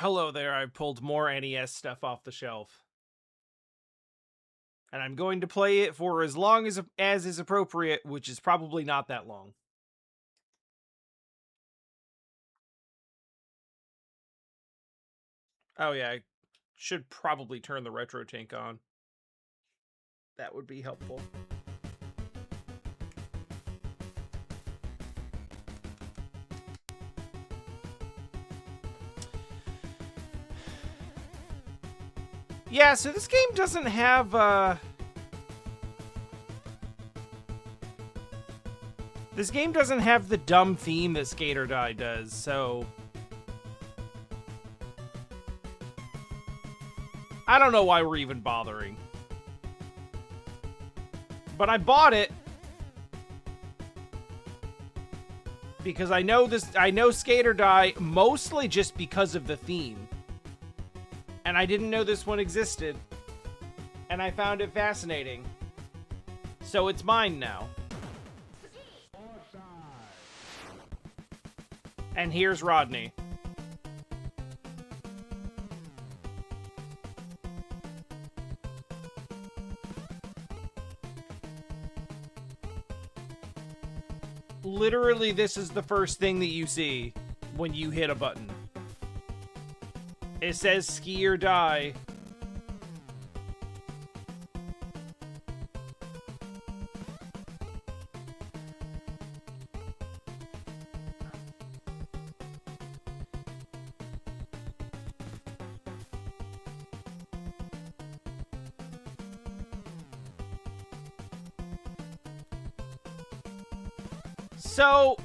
Hello there, I pulled more NES stuff off the shelf. And I'm going to play it for as long as is appropriate, which is probably not that long. Oh yeah, I should probably turn the retro tank on. That would be helpful. Yeah, so this game doesn't have, this game doesn't have the dumb theme that Skate or Die does, so... I don't know why we're even bothering. But I bought it because I know Skate or Die mostly just because of the theme. And I didn't know this one existed. And I found it fascinating. So it's mine now. And here's Rodney. Literally, this is the first thing that you see when you hit a button. It says Ski or Die. So,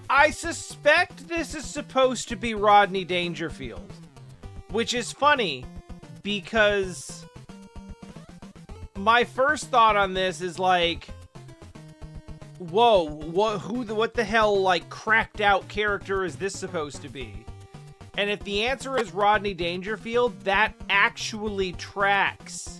I suspect this is supposed to be Rodney Dangerfield, which is funny because my first thought on this is like, whoa, what the hell, like, cracked out character is this supposed to be? And if the answer is Rodney Dangerfield, that actually tracks.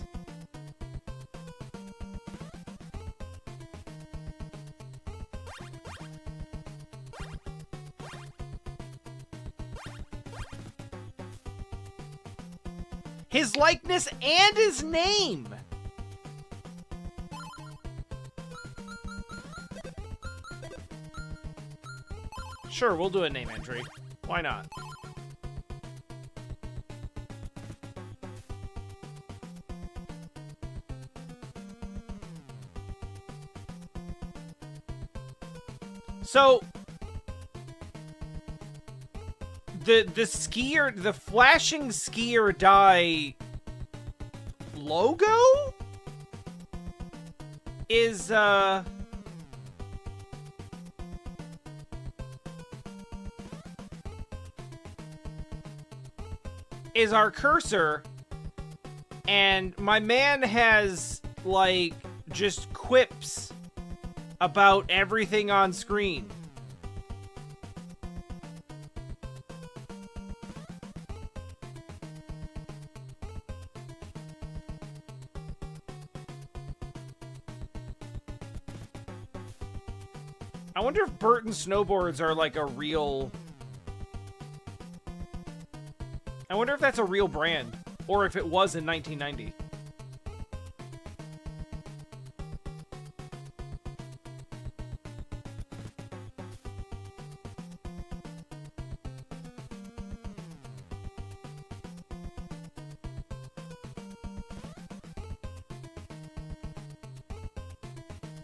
His likeness and his name! Sure, we'll do a name entry. Why not? So, the flashing Ski or Die logo is our cursor, and my man has, like, just quips about everything on screen. I wonder if Burton snowboards are like a real... I wonder if that's a real brand, or if it was in 1990.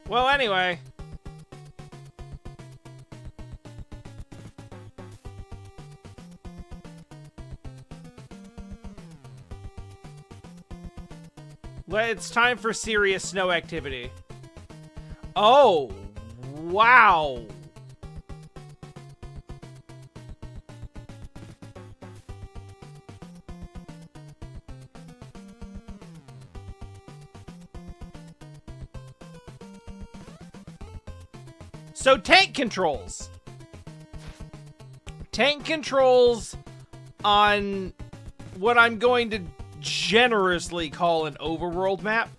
Well, anyway. It's time for serious snow activity. Oh, wow. So, tank controls. Tank controls on what I'm going to generously call an overworld map.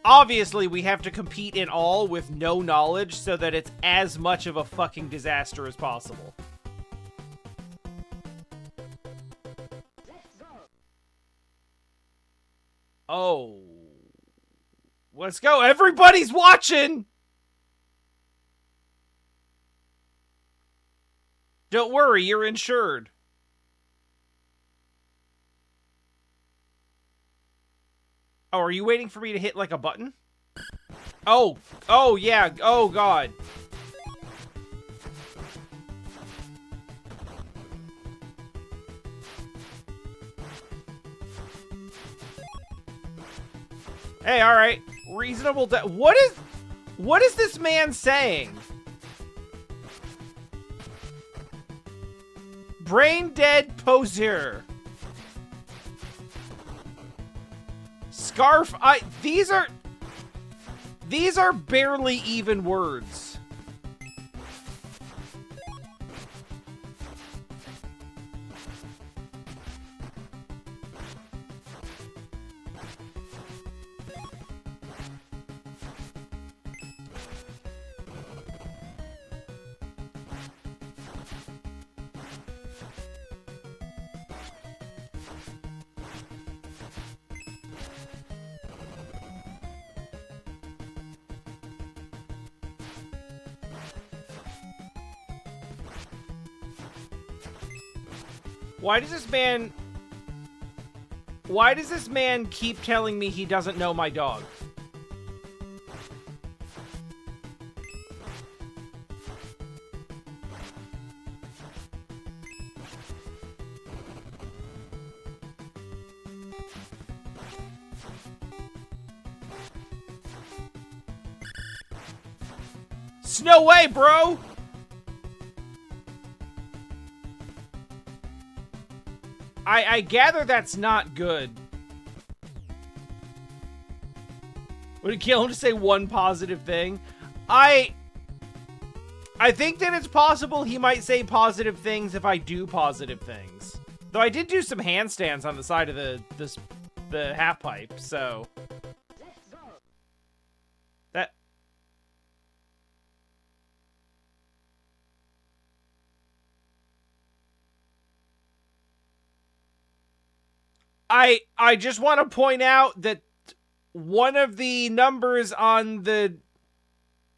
obviously we have to compete in all with no knowledge so that it's as much of a fucking disaster as possible. Oh. Let's go. Everybody's watching! Don't worry, you're insured. Oh, are you waiting for me to hit, like, a button? Oh. Oh, yeah. Oh, God. Hey, alright. Reasonable What is this man saying? Brain dead poseur. Scarf. These are barely even words. Why does this man keep telling me he doesn't know my dog? No way, bro! I gather that's not good. Would it kill him to say one positive thing? I think that it's possible he might say positive things if I do positive things. Though I did do some handstands on the side of the half pipe, so that I just want to point out that one of the numbers on the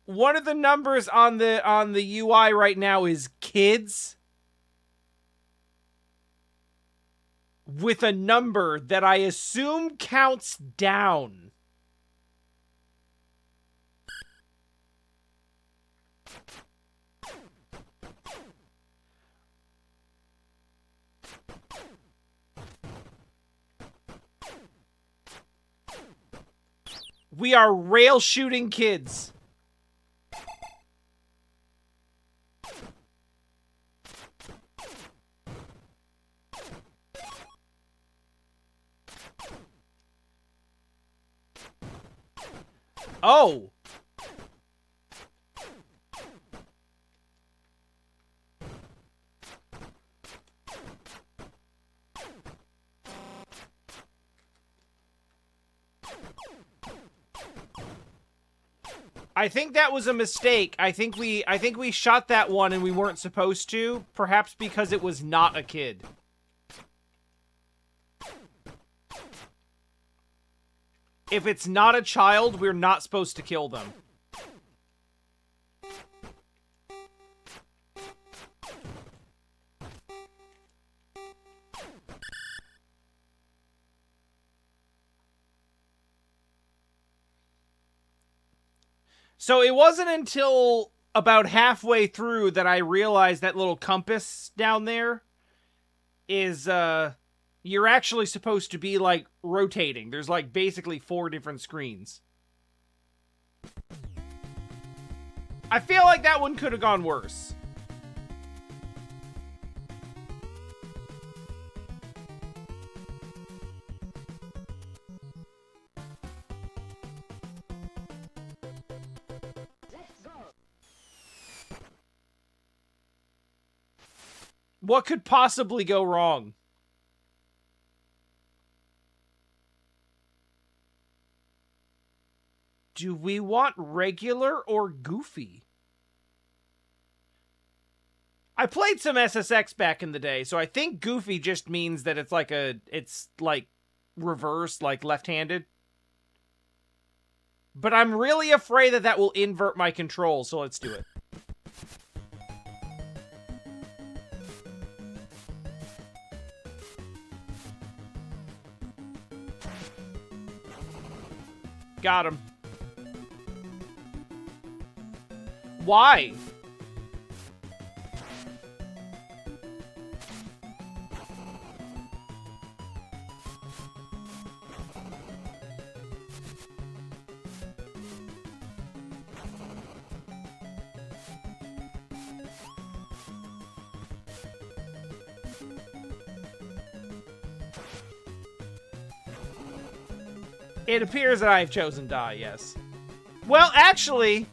UI right now is kids with a number that I assume counts down. We are rail shooting kids. Oh. I think that was a mistake. I think we shot that one and we weren't supposed to, perhaps because it was not a kid. If it's not a child, we're not supposed to kill them. So it wasn't until about halfway through that I realized that little compass down there is, you're actually supposed to be, like, rotating. There's, like, basically 4 different screens. I feel like that one could have gone worse. What could possibly go wrong? Do we want regular or goofy? I played some SSX back in the day, so I think goofy just means that it's like reverse, like left-handed. But I'm really afraid that will invert my control, so let's do it. Got him. Why? It appears that I have chosen die, yes. Well, actually,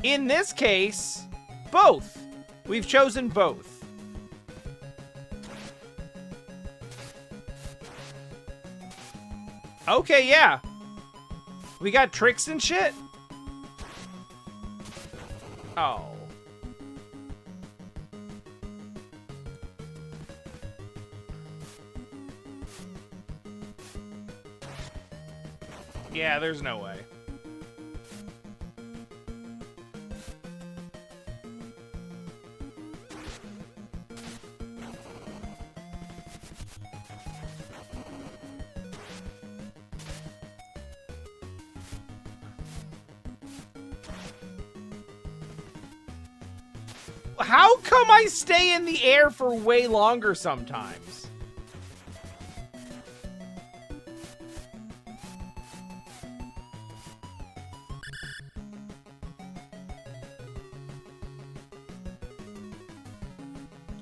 in this case, both. We've chosen both. Okay, yeah. We got tricks and shit? Oh. Yeah, there's no way. How come I stay in the air for way longer sometimes?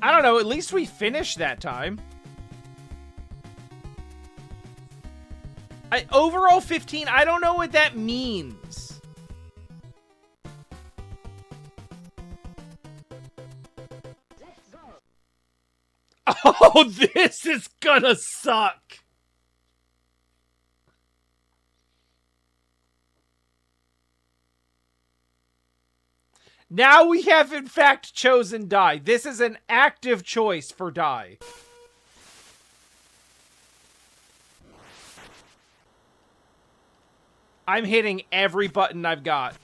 I don't know, at least we finished that time. Overall 15, I don't know what that means. Oh, this is gonna suck. Now we have in fact chosen die. This is an active choice for die. I'm hitting every button I've got.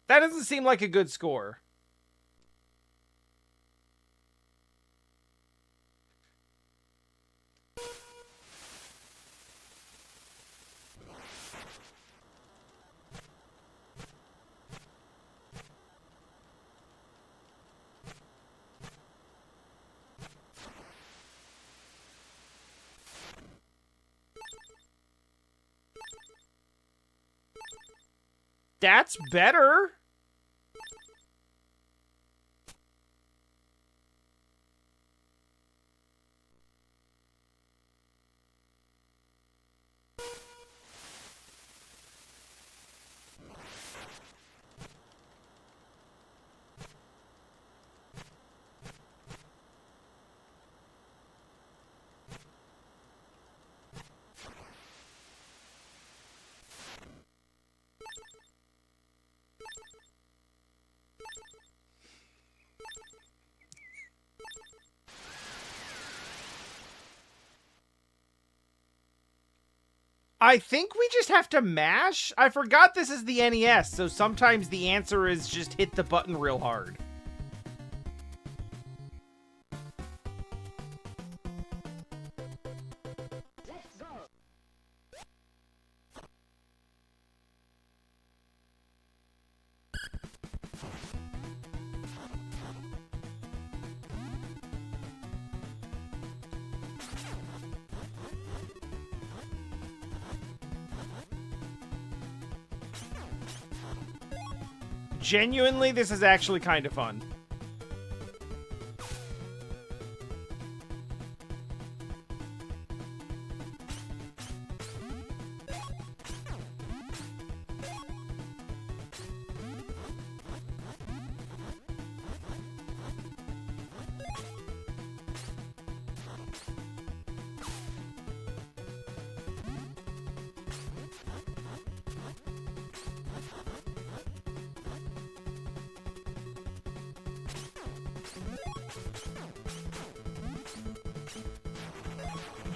That doesn't seem like a good score. That's better. I think we just have to mash? I forgot this is the NES, so sometimes the answer is just hit the button real hard. Genuinely, this is actually kind of fun.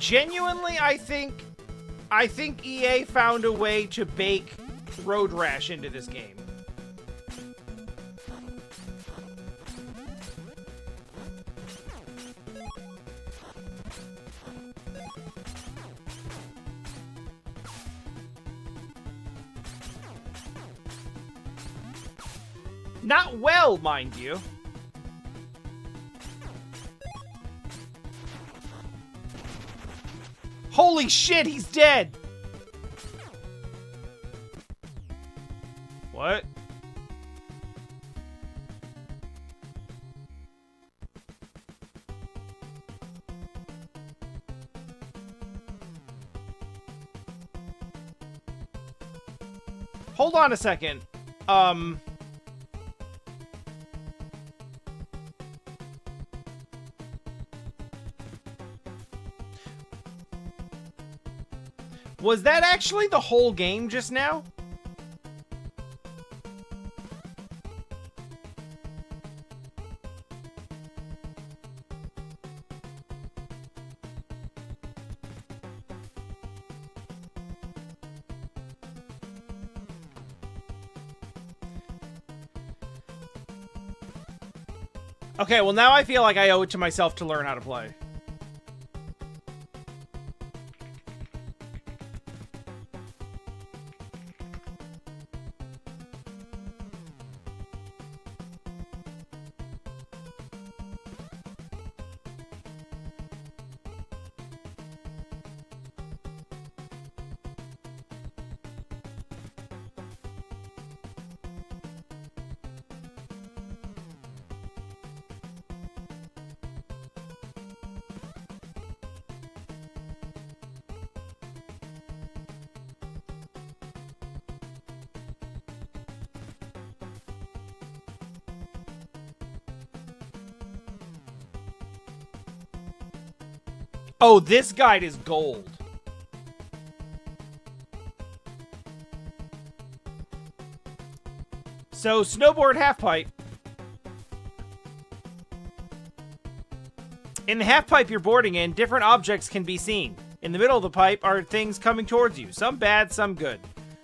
Genuinely, I think EA found a way to bake Road Rash into this game. Not well, mind you. Holy shit, he's dead! What? Hold on a second. Was that actually the whole game just now? Okay, well now I feel like I owe it to myself to learn how to play. Oh, this guide is gold. So, snowboard halfpipe. In the halfpipe you're boarding in, different objects can be seen. In the middle of the pipe are things coming towards you. Some bad, some good.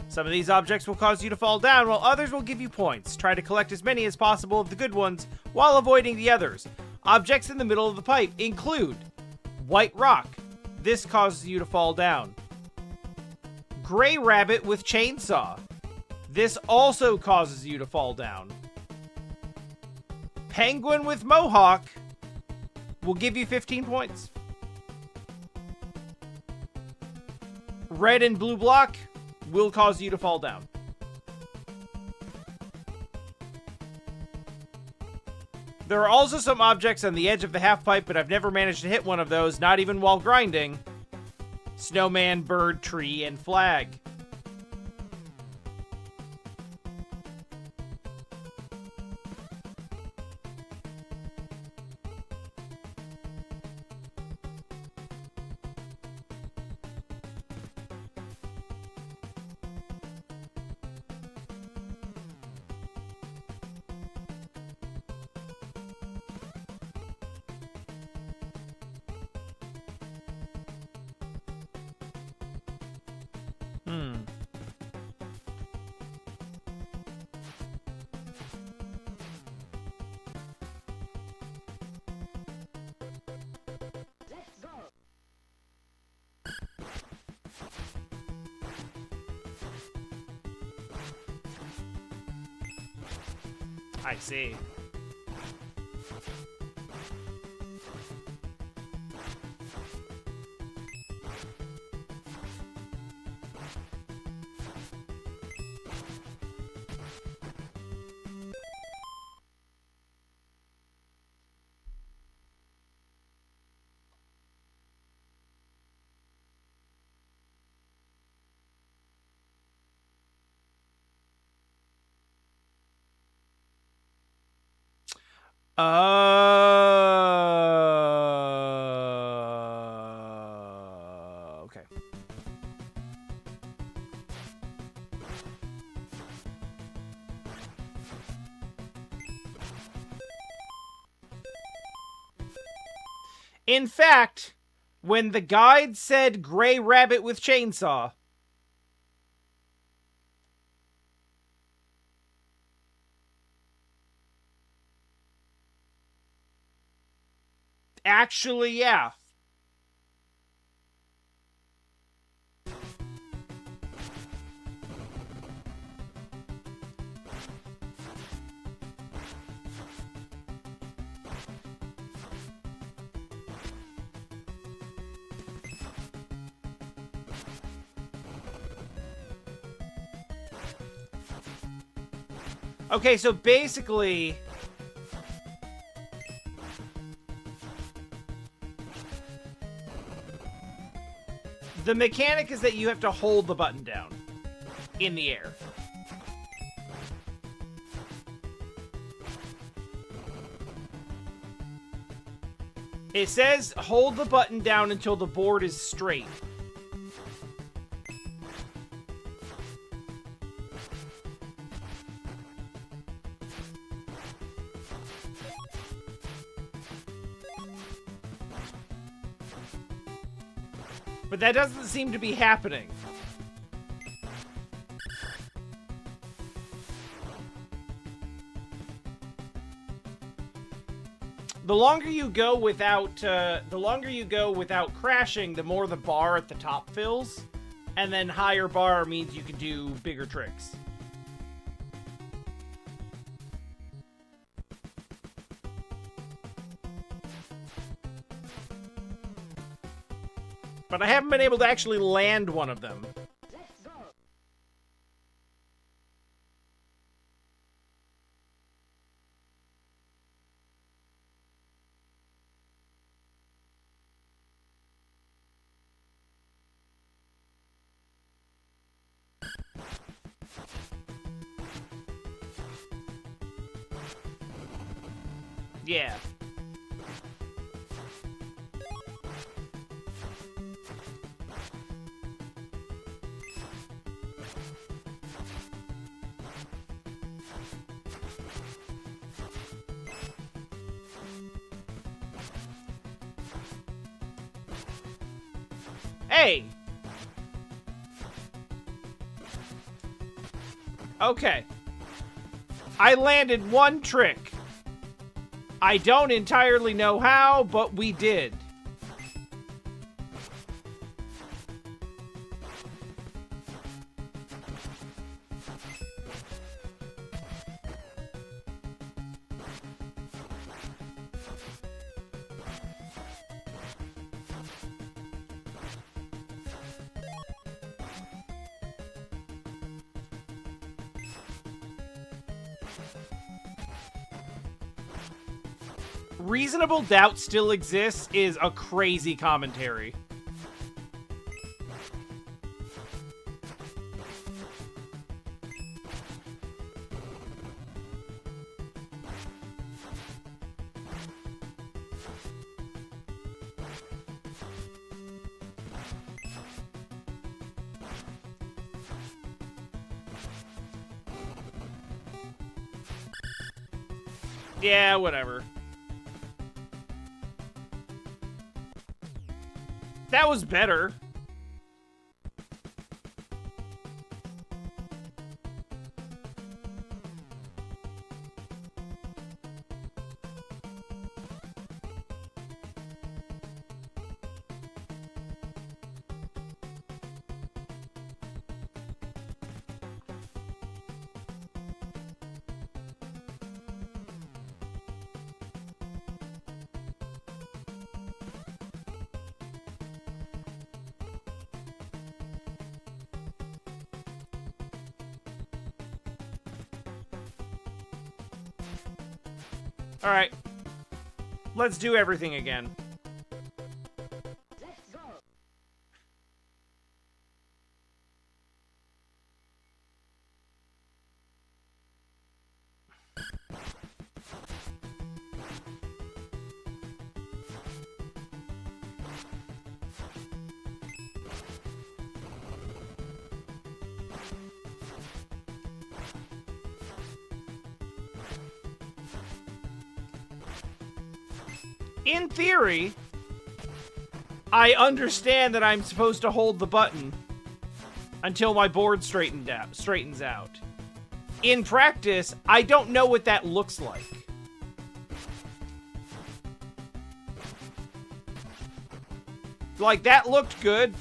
Some of these objects will cause you to fall down, while others will give you points. Try to collect as many as possible of the good ones, while avoiding the others. Objects in the middle of the pipe include white rock. This causes you to fall down. Gray rabbit with chainsaw. This also causes you to fall down. Penguin with mohawk will give you 15 points. Red and blue block will cause you to fall down. There are also some objects on the edge of the half-pipe, but I've never managed to hit one of those, not even while grinding. Snowman, bird, tree, and flag. I see. Okay. In fact, When the guide said gray rabbit with chainsaw. Actually, yeah. Okay, so basically, the mechanic is that you have to hold the button down in the air. It says hold the button down until the board is straight. But that doesn't seem to be happening. The longer you go without crashing, the more the bar at the top fills, and then higher bar means you can do bigger tricks. But I haven't been able to actually land one of them. Yeah. Hey! Okay. I landed one trick. I don't entirely know how, but we did. Reasonable doubt still exists is a crazy commentary. Yeah, whatever. That was better. All right. Let's do everything again. In theory, I understand that I'm supposed to hold the button until my board straightens out. In practice, I don't know what that looks like. Like, that looked good.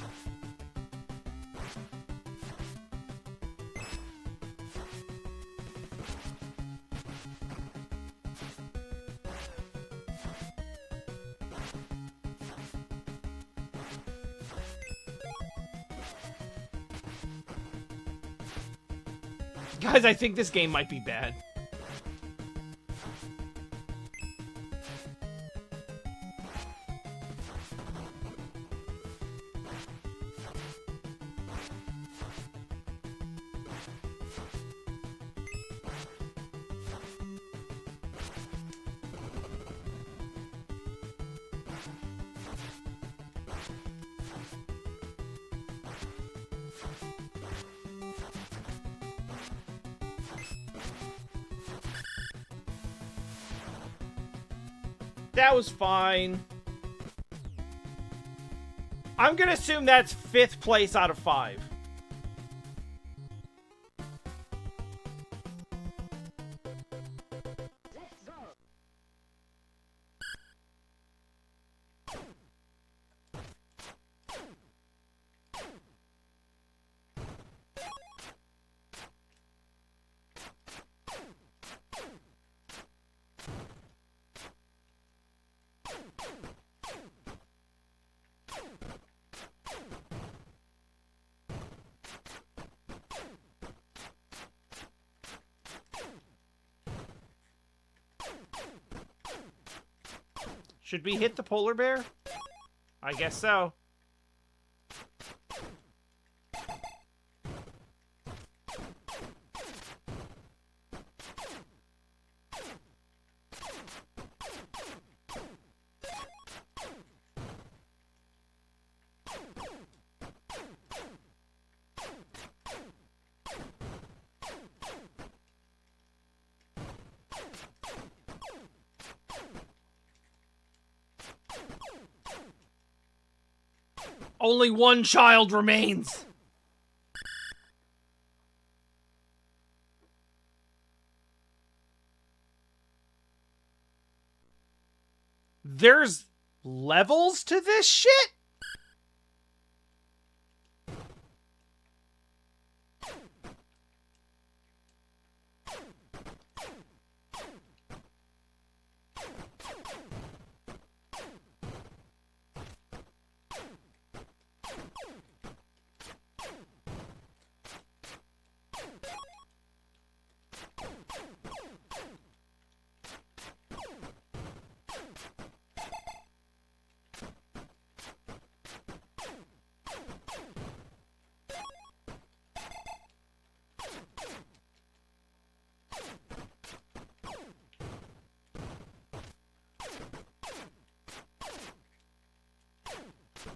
Guys, I think this game might be bad. That was fine. I'm gonna assume that's 5th place out of 5. Should we hit the polar bear? I guess so. Only one child remains. There's levels to this shit?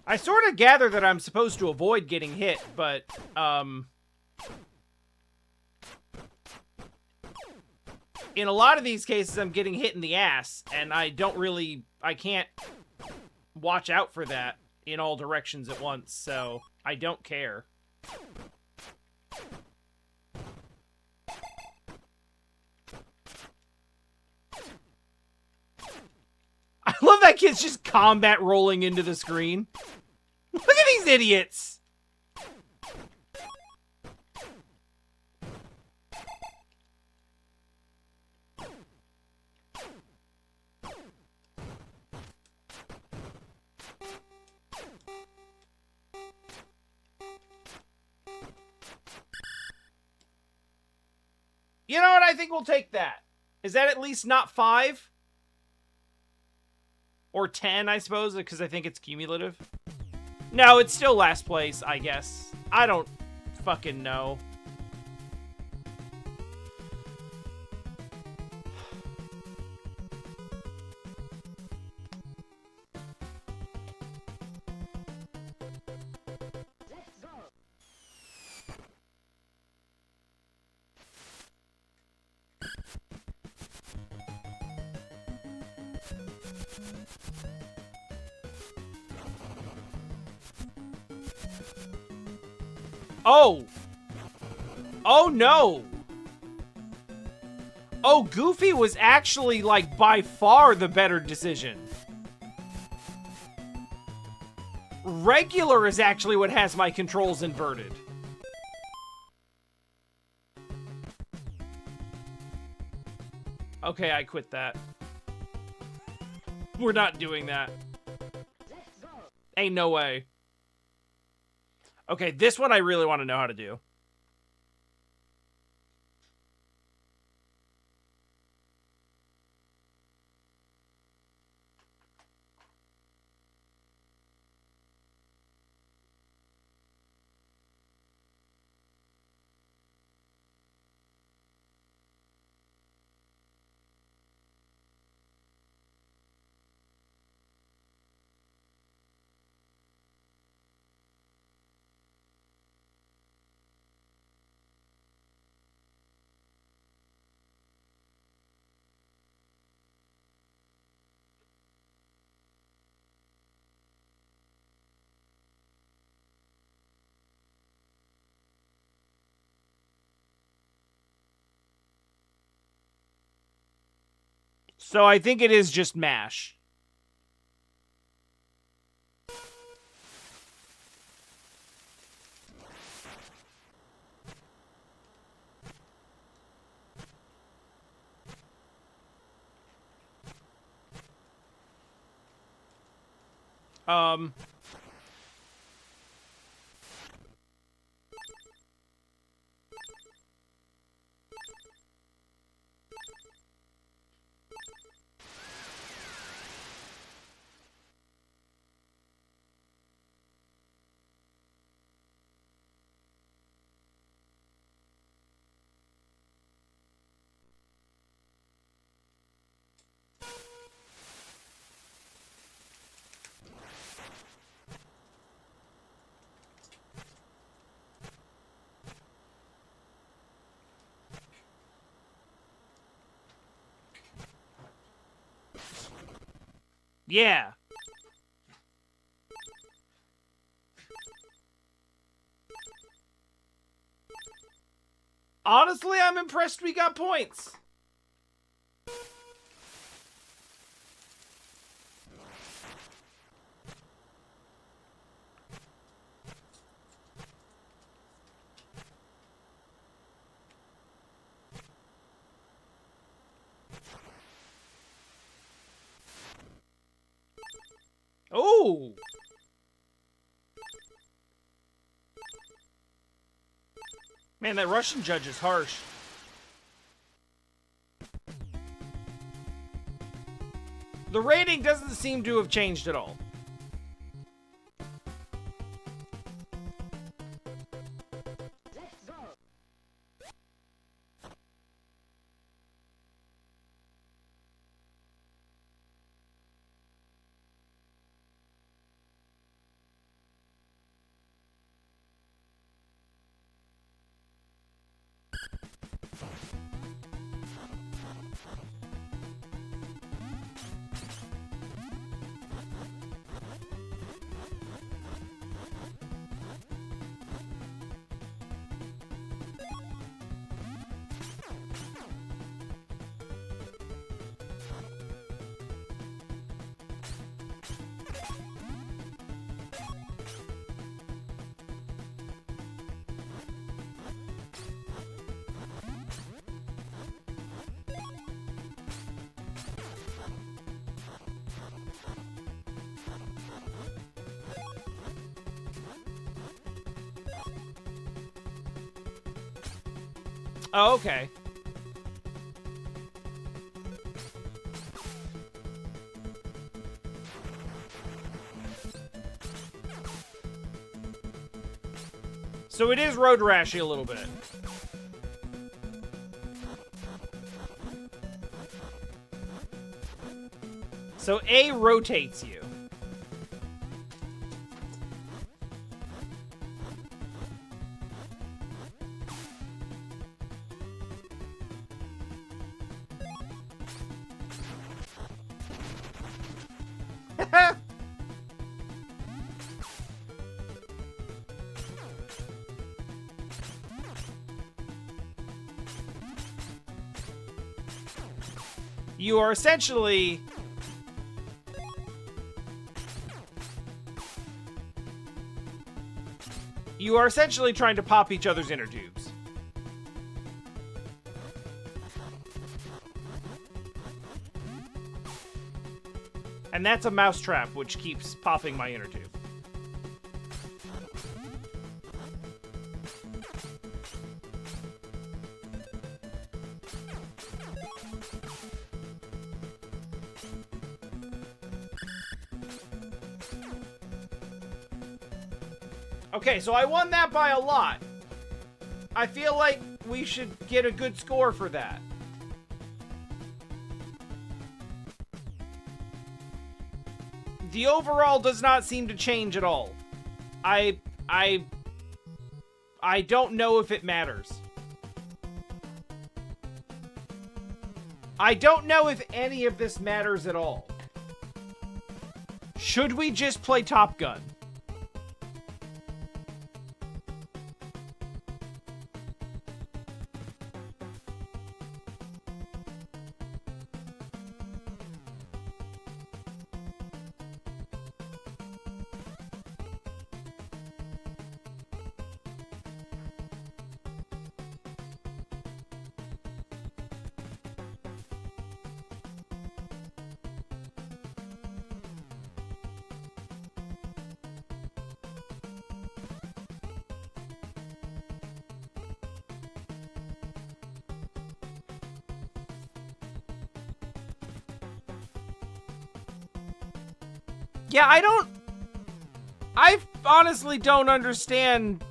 I sort of gather that I'm supposed to avoid getting hit, but, in a lot of these cases, I'm getting hit in the ass, and I can't watch out for that in all directions at once, so I don't care. I love that kid's just combat rolling into the screen. Look at these idiots! You know what? I think we'll take that. Is that at least not 5? Or 10, I suppose, because I think it's cumulative. No, it's still last place, I guess. I don't fucking know. Oh! Oh no! Oh, Goofy was actually, like, by far the better decision. Regular is actually what has my controls inverted. Okay, I quit that. We're not doing that. Ain't no way. Okay, this one I really want to know how to do. So I think it is just MASH. Yeah. Honestly, I'm impressed we got points. Oh! Man, that Russian judge is harsh. The rating doesn't seem to have changed at all. Oh, okay. So it is road rashy a little bit. So A rotates you. You are essentially... You are essentially trying to pop each other's inner tubes. And that's a mousetrap, which keeps popping my inner tube. Okay, so I won that by a lot. I feel like we should get a good score for that. The overall does not seem to change at all. I don't know if it matters. I don't know if any of this matters at all. Should we just play Top Gun? Yeah, I honestly don't understand.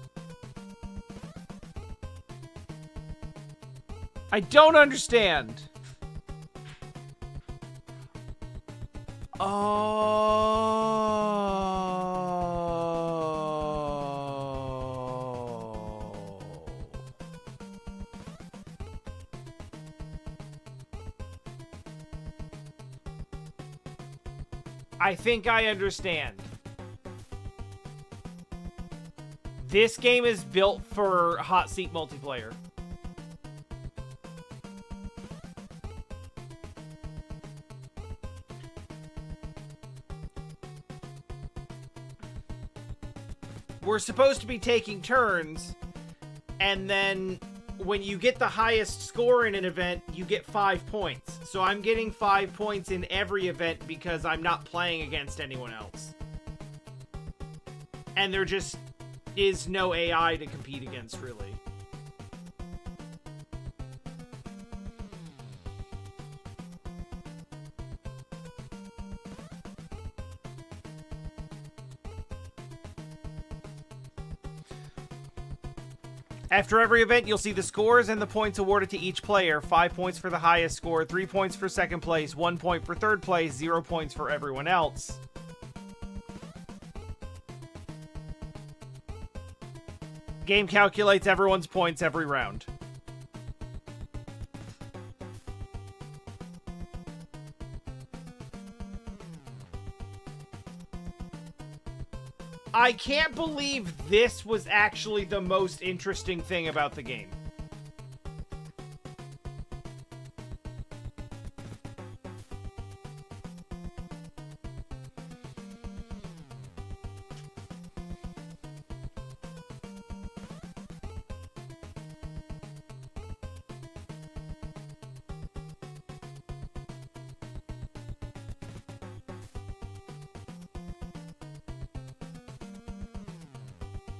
I don't understand. Oh. I think I understand. This game is built for hot seat multiplayer. We're supposed to be taking turns, and then when you get the highest score in an event, you get 5 points. So I'm getting 5 points in every event because I'm not playing against anyone else. And there just is no AI to compete against, really. After every event, you'll see the scores and the points awarded to each player. 5 points for the highest score, 3 points for second place, 1 point for third place, 0 points for everyone else. Game calculates everyone's points every round. I can't believe this was actually the most interesting thing about the game.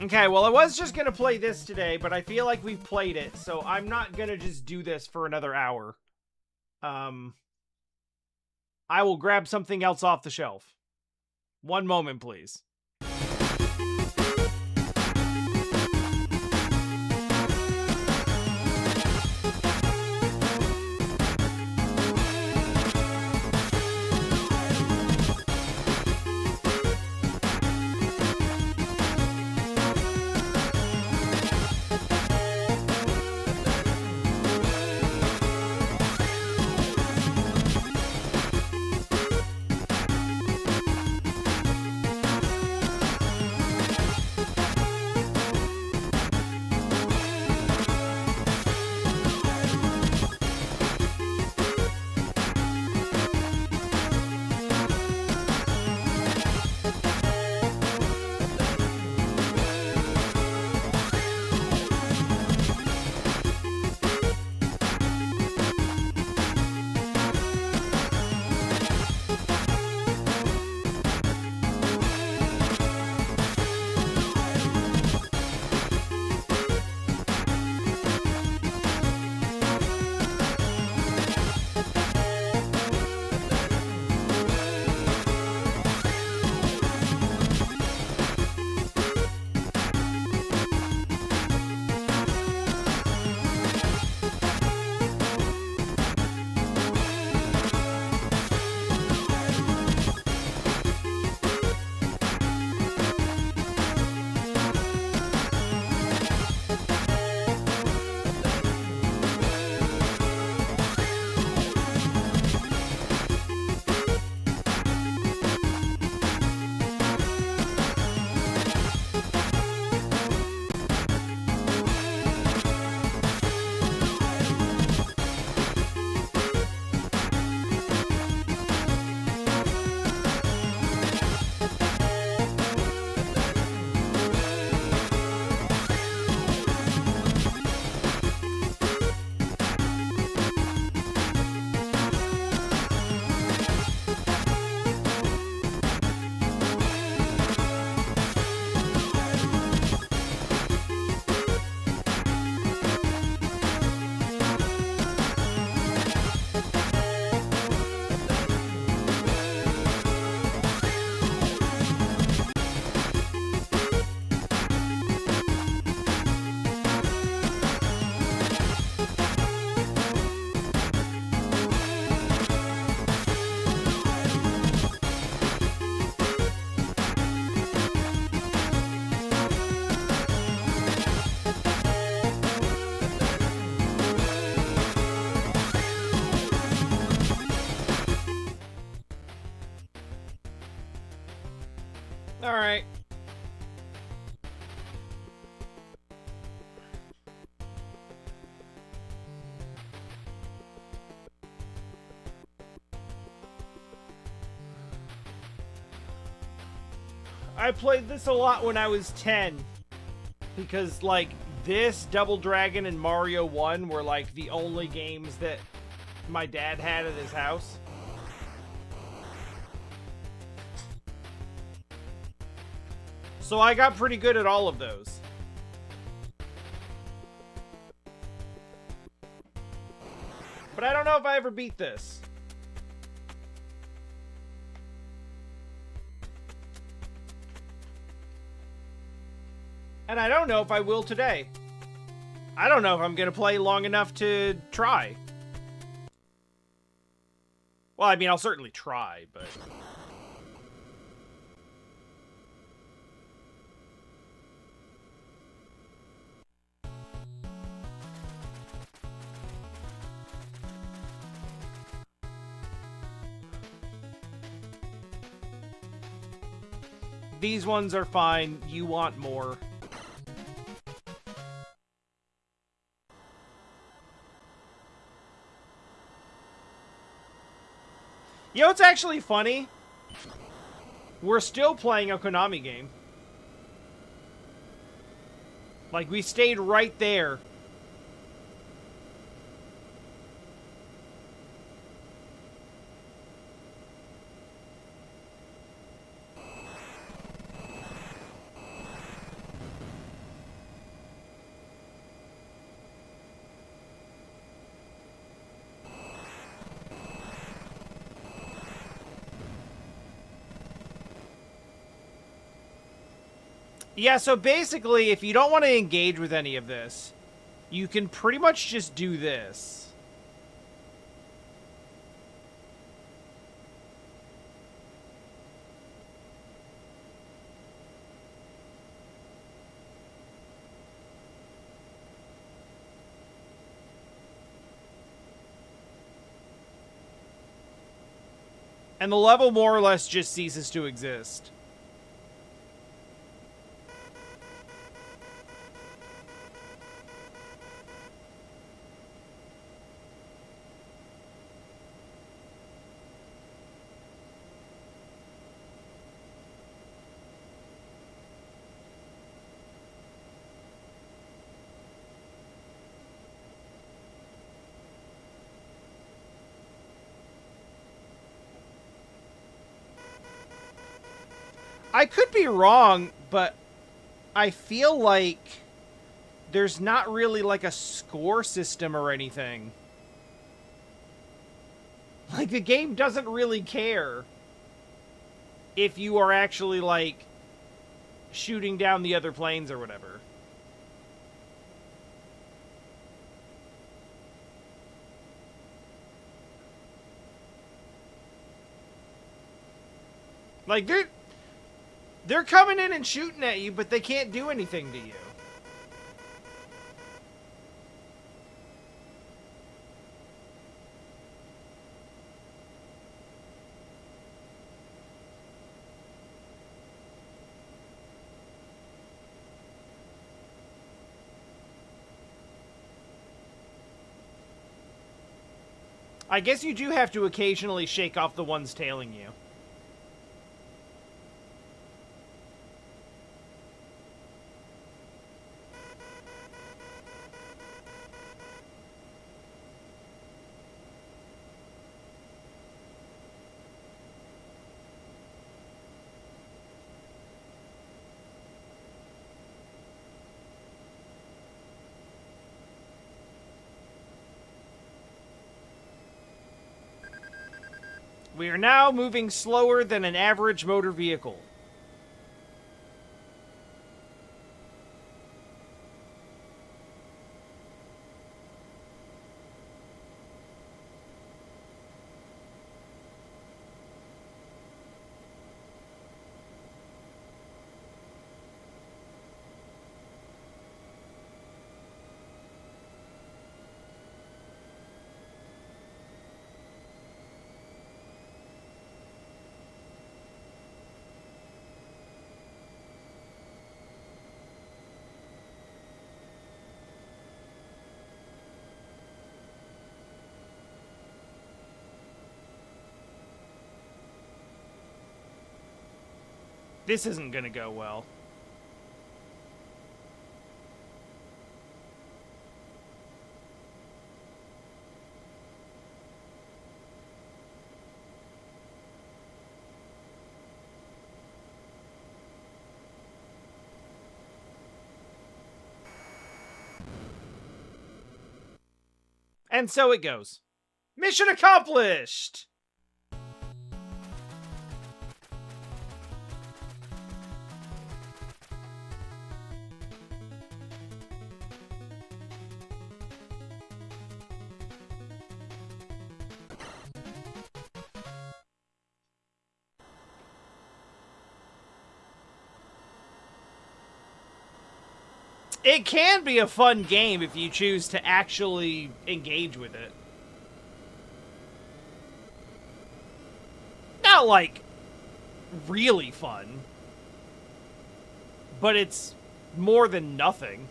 Okay, well, I was just gonna play this today, but I feel like we've played it, so I'm not gonna just do this for another hour. I will grab something else off the shelf. One moment, please. Alright. I played this a lot when I was 10. Because, like, this, Double Dragon, and Mario 1 were, like, the only games that my dad had at his house. So I got pretty good at all of those. But I don't know if I ever beat this. And I don't know if I will today. I don't know if I'm going to play long enough to try. Well, I mean, I'll certainly try, but... These ones are fine. You want more. You know what's actually funny? We're still playing a Konami game. Like, we stayed right there. Yeah, so basically, if you don't want to engage with any of this, you can pretty much just do this. And the level more or less just ceases to exist. I could be wrong, but I feel like there's not really like a score system or anything. Like, the game doesn't really care if you are actually, like, shooting down the other planes or whatever. Like, they're coming in and shooting at you, but they can't do anything to you. I guess you do have to occasionally shake off the ones tailing you. We are now moving slower than an average motor vehicle. This isn't gonna go well. And so it goes. Mission accomplished! It can be a fun game if you choose to actually engage with it. Not like really fun, but it's more than nothing.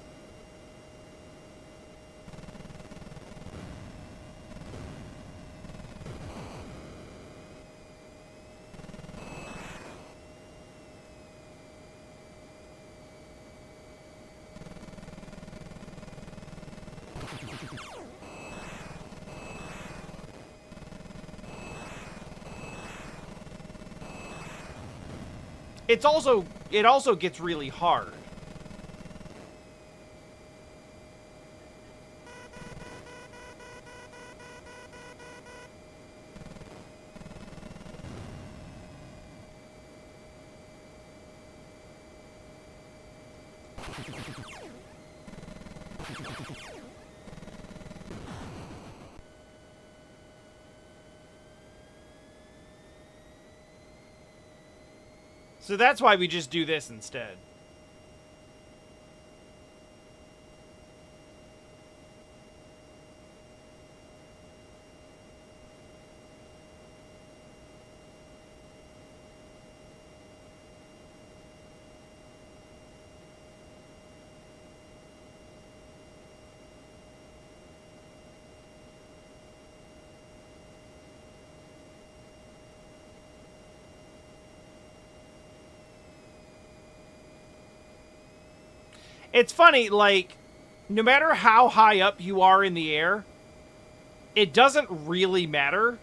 It also gets really hard. So that's why we just do this instead. It's funny, like, no matter how high up you are in the air, it doesn't really matter.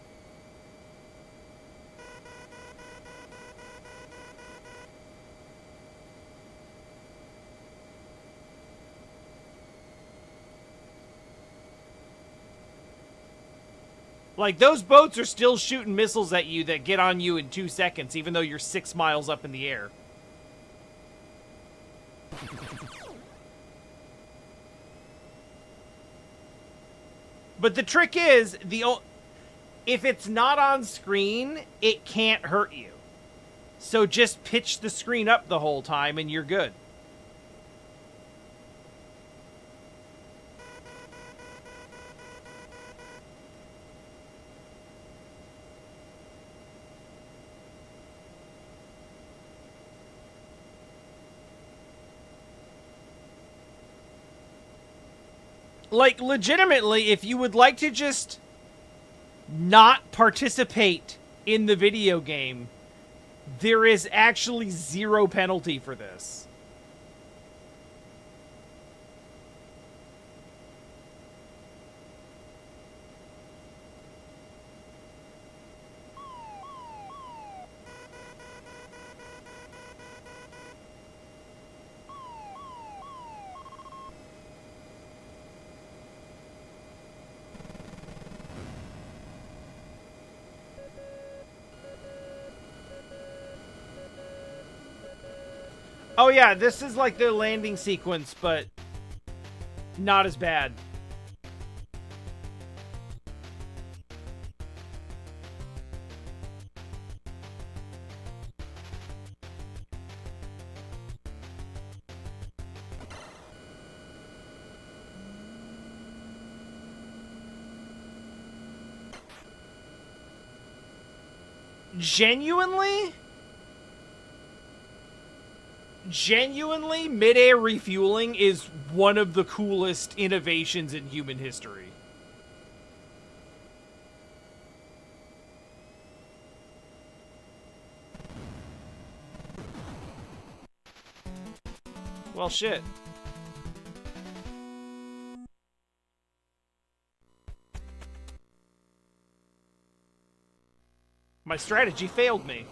Like, those boats are still shooting missiles at you that get on you in 2 seconds, even though you're 6 miles up in the air. But the trick is, if it's not on screen, it can't hurt you. So just pitch the screen up the whole time and you're good. Like, legitimately, if you would like to just not participate in the video game, there is actually zero penalty for this. Oh yeah, this is like the landing sequence, but not as bad. Genuinely, mid-air refueling is one of the coolest innovations in human history. Well, shit. My strategy failed me.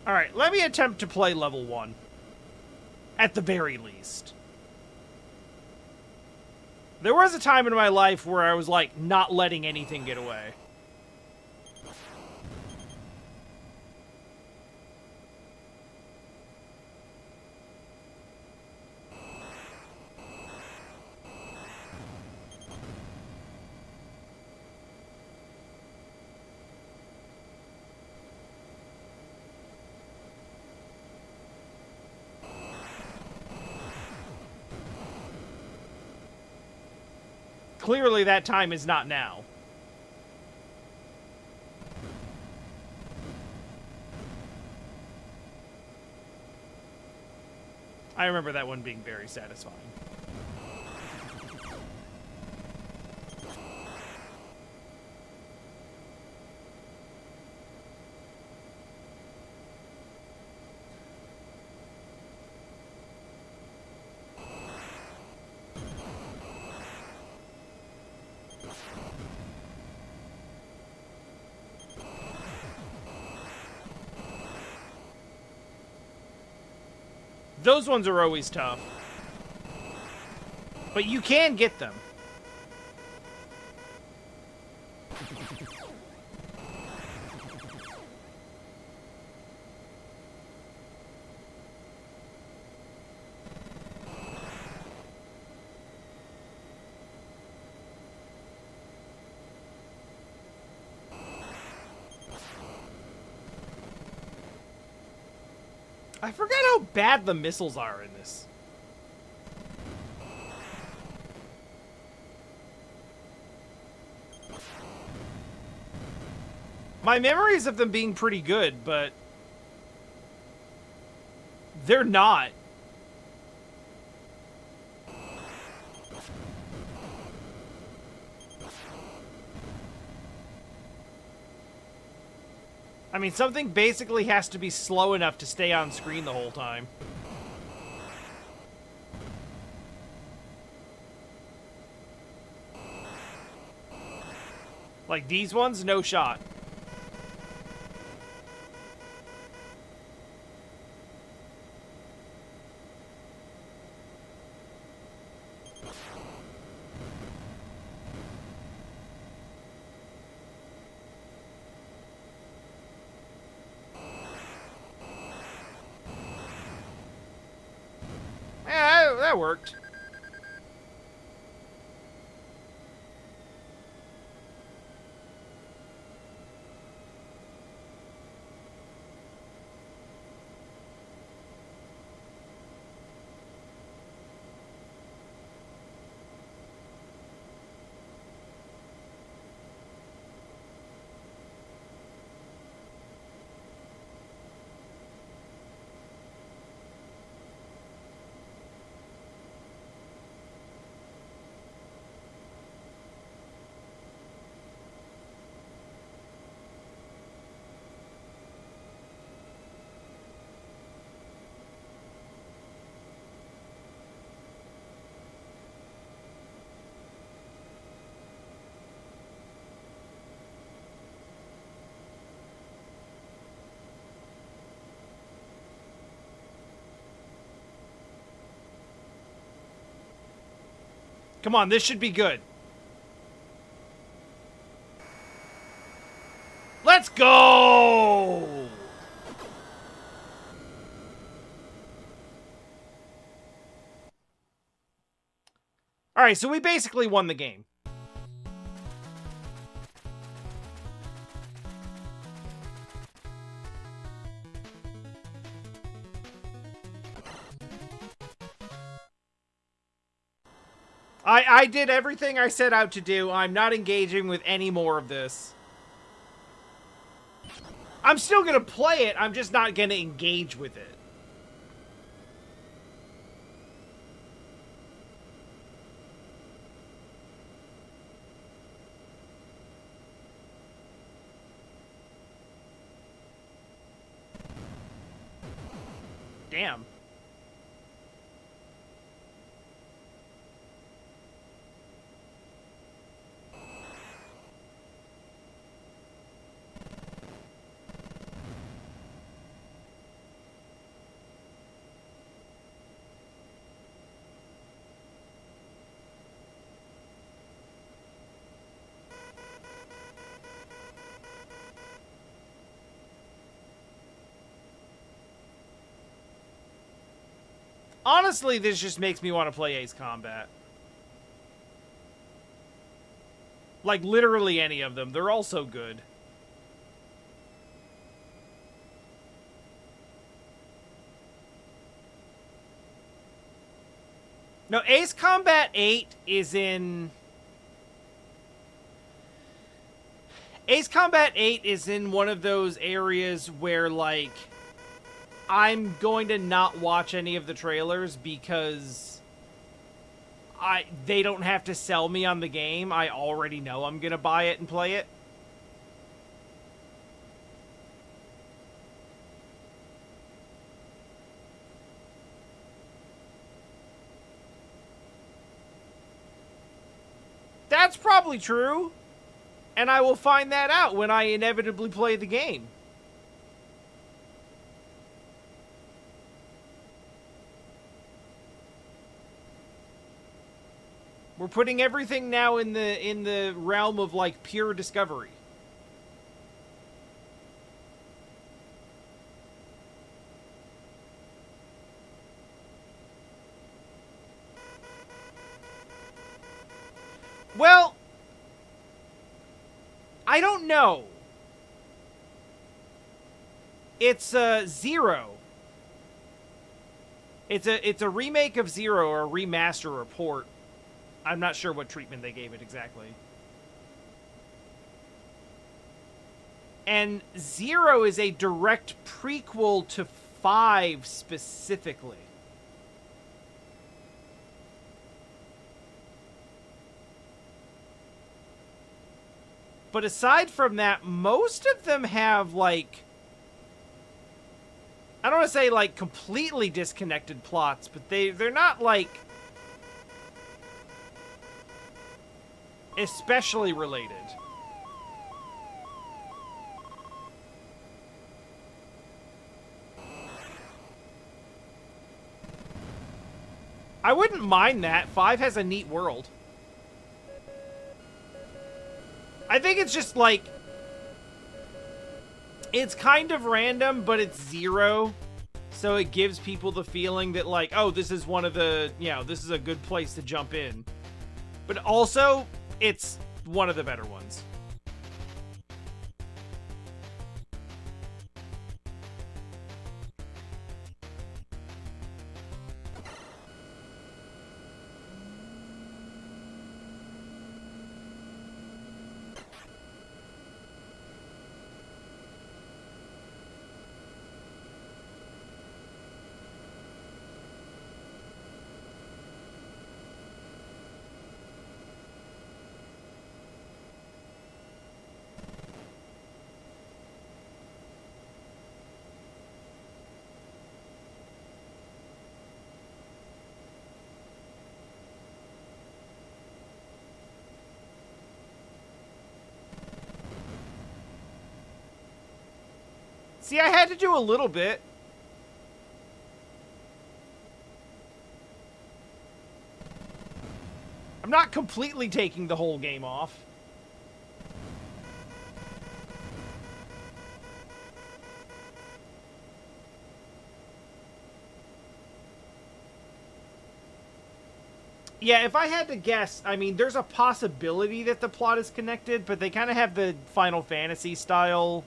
Alright, let me attempt to play level 1. At the very least. There was a time in my life where I was, like, not letting anything get away. Clearly that time is not now. I remember that one being very satisfying. Those ones are always tough. But you can get them. I forgot how bad the missiles are in this. My memories of them being pretty good, but they're not. I mean, something basically has to be slow enough to stay on screen the whole time. Like these ones, no shot. Yeah, that worked. Come on, this should be good. Let's go! Alright, so we basically won the game. I did everything I set out to do. I'm not engaging with any more of this. I'm still gonna play it, I'm just not gonna engage with it. Damn. Honestly, this just makes me want to play Ace Combat. Like, literally any of them. They're all so good. No, Ace Combat 8 is in... Ace Combat 8 is in one of those areas where, like, I'm going to not watch any of the trailers because they don't have to sell me on the game. I already know I'm going to buy it and play it. That's probably true. And I will find that out when I inevitably play the game. We're putting everything now in the realm of, like, pure discovery. Well, I don't know. It's Zero. It's a remake of Zero, or a remaster or port. I'm not sure what treatment they gave it exactly. And Zero is a direct prequel to 5 specifically. But aside from that, most of them have, like... I don't want to say, like, completely disconnected plots, but they're not, like... especially related. I wouldn't mind that. 5 has a neat world. I think it's just, like... it's kind of random, but it's Zero. So it gives people the feeling that, like, oh, this is one of the... you know, this is a good place to jump in. But also... it's one of the better ones. See, I had to do a little bit. I'm not completely taking the whole game off. Yeah, if I had to guess, I mean, there's a possibility that the plot is connected, but they kind of have the Final Fantasy style...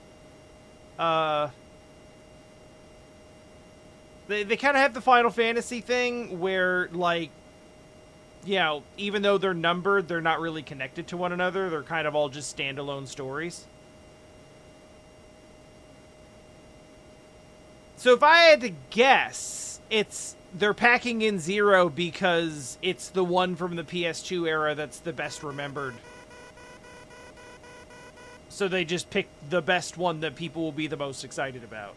They kind of have the Final Fantasy thing where, like, you know, even though they're numbered, they're not really connected to one another. They're kind of all just standalone stories. So if I had to guess, they're packing in 0 because it's the one from the PS2 era that's the best remembered. So they just pick the best one that people will be the most excited about.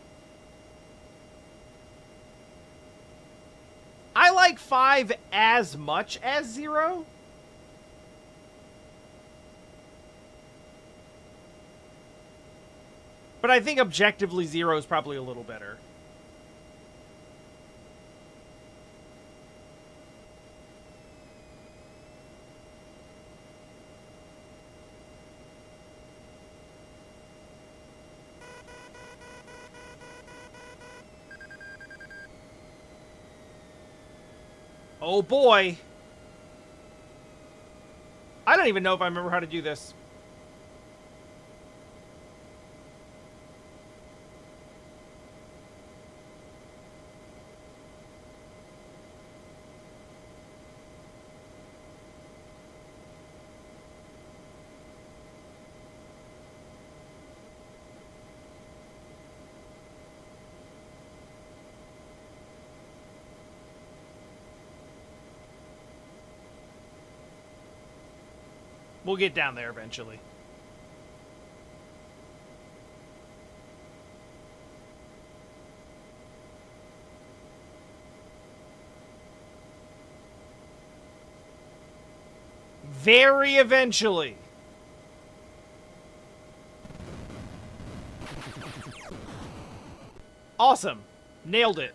I like 5 as much as 0. But I think objectively 0 is probably a little better. Oh boy. I don't even know if I remember how to do this. We'll get down there eventually. Very eventually. Awesome. Nailed it.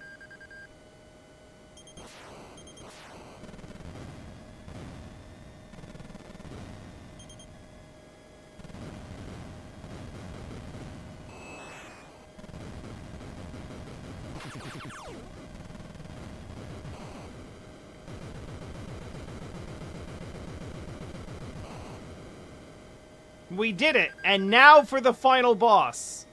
We did it, and now for the final boss.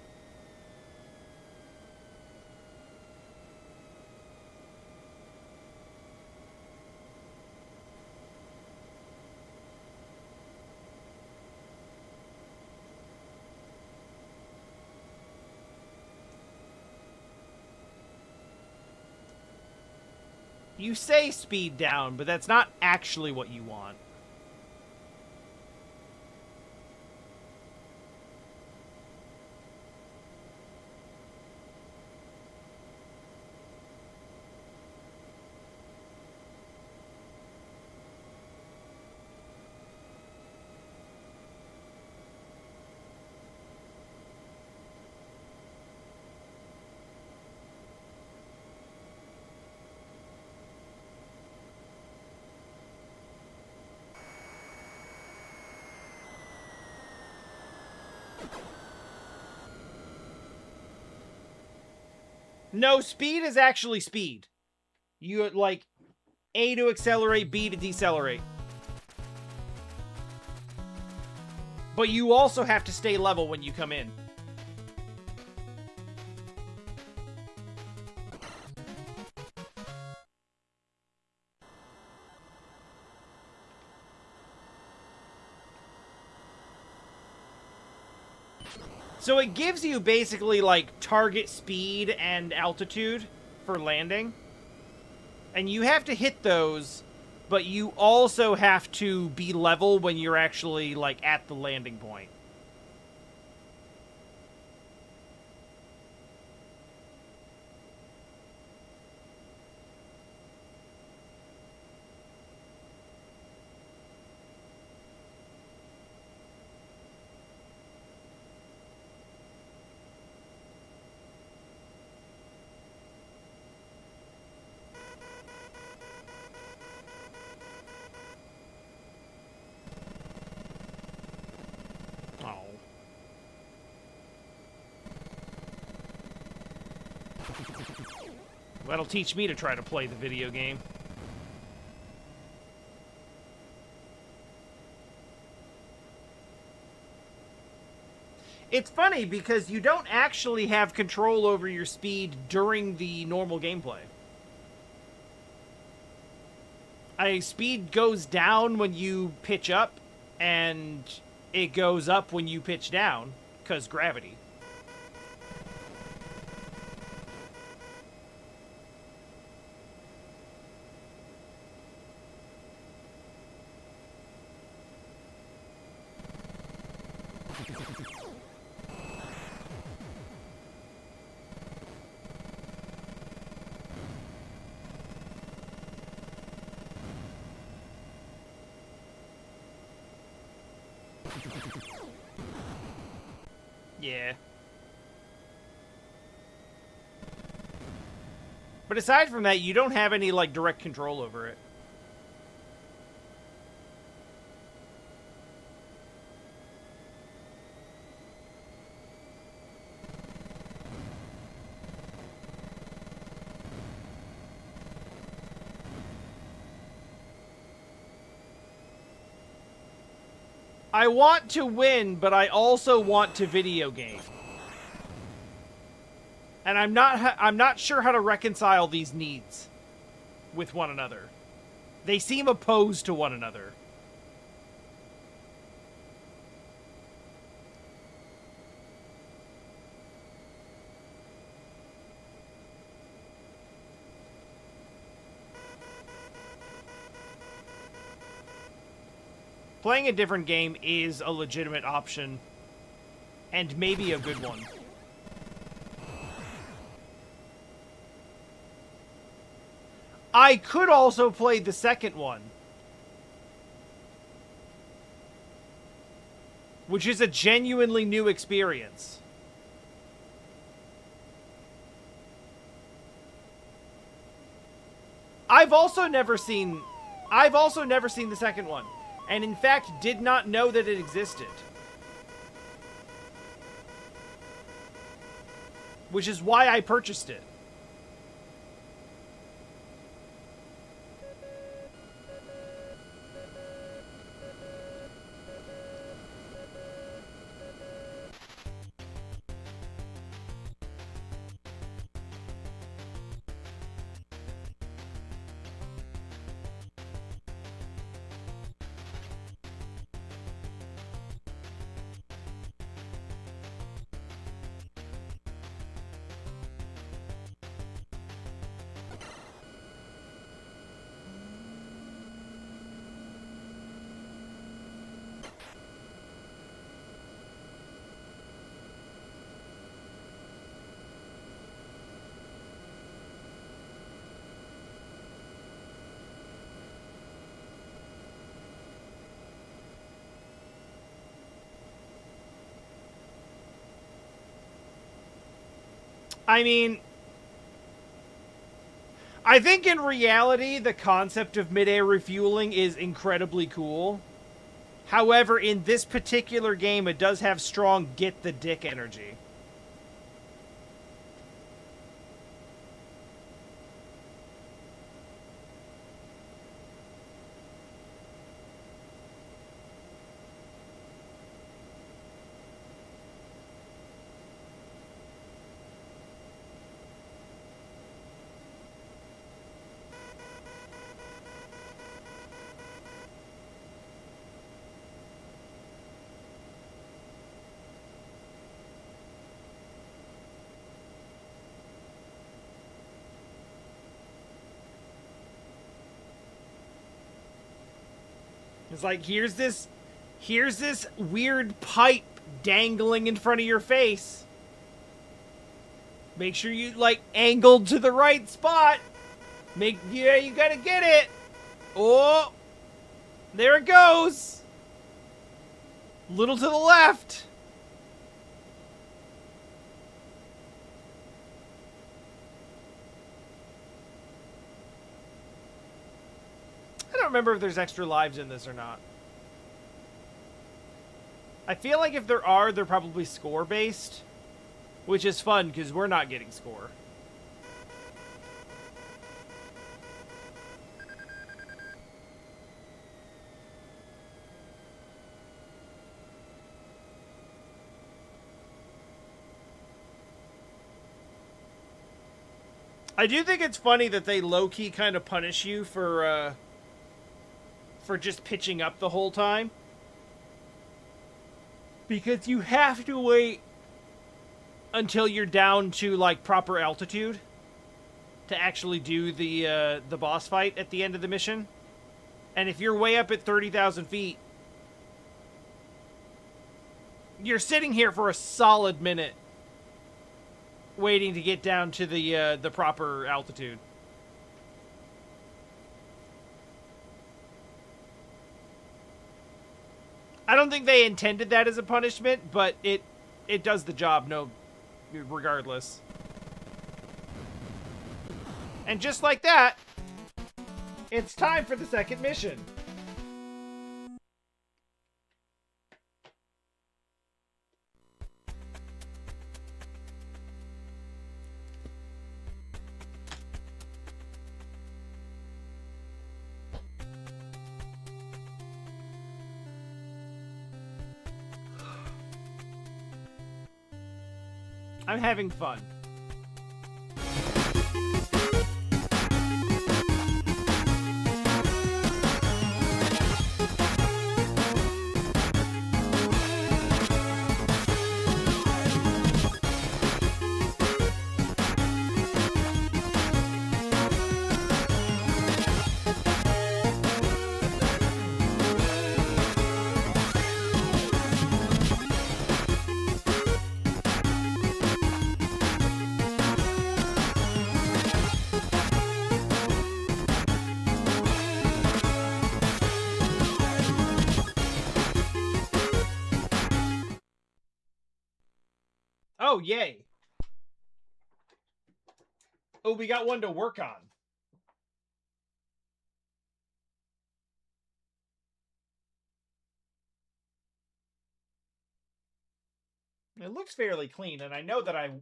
You say speed down, but that's not actually what you want. No, speed is actually speed. You, like, A to accelerate, B to decelerate. But you also have to stay level when you come in. So it gives you basically, like, target speed and altitude for landing. And you have to hit those, but you also have to be level when you're actually, like, at the landing point. That'll teach me to try to play the video game. It's funny because you don't actually have control over your speed during the normal gameplay. Speed goes down when you pitch up, and it goes up when you pitch down, because gravity. Yeah. But aside from that, you don't have any, like, direct control over it. I want to win, but I also want to video game. And I'm not sure how to reconcile these needs with one another. They seem opposed to one another. Playing a different game is a legitimate option, and maybe a good one. I could also play the second one, which is a genuinely new experience. I've also never seen the second one, and in fact did not know that it existed. Which is why I purchased it. I mean, I think in reality, the concept of mid-air refueling is incredibly cool. However, in this particular game, it does have strong get the dick energy. It's like, here's this weird pipe dangling in front of your face. Make sure you, like, angled to the right spot. Yeah, you gotta get it. Oh, there it goes. Little to the left. I don't remember if there's extra lives in this or not. I feel like if there are, they're probably score-based, which is fun because we're not getting score. I do think it's funny that they low-key kind of punish you for for just pitching up the whole time. Because you have to wait until you're down to, like, proper altitude to actually do the boss fight at the end of the mission. And if you're way up at 30,000 feet, you're sitting here for a solid minute waiting to get down to the proper altitude. I don't think they intended that as a punishment, but it does the job, no, regardless. And just like that, it's time for the second mission. I'm having fun. Oh, yay. Oh, we got one to work on. It looks fairly clean, and I know that I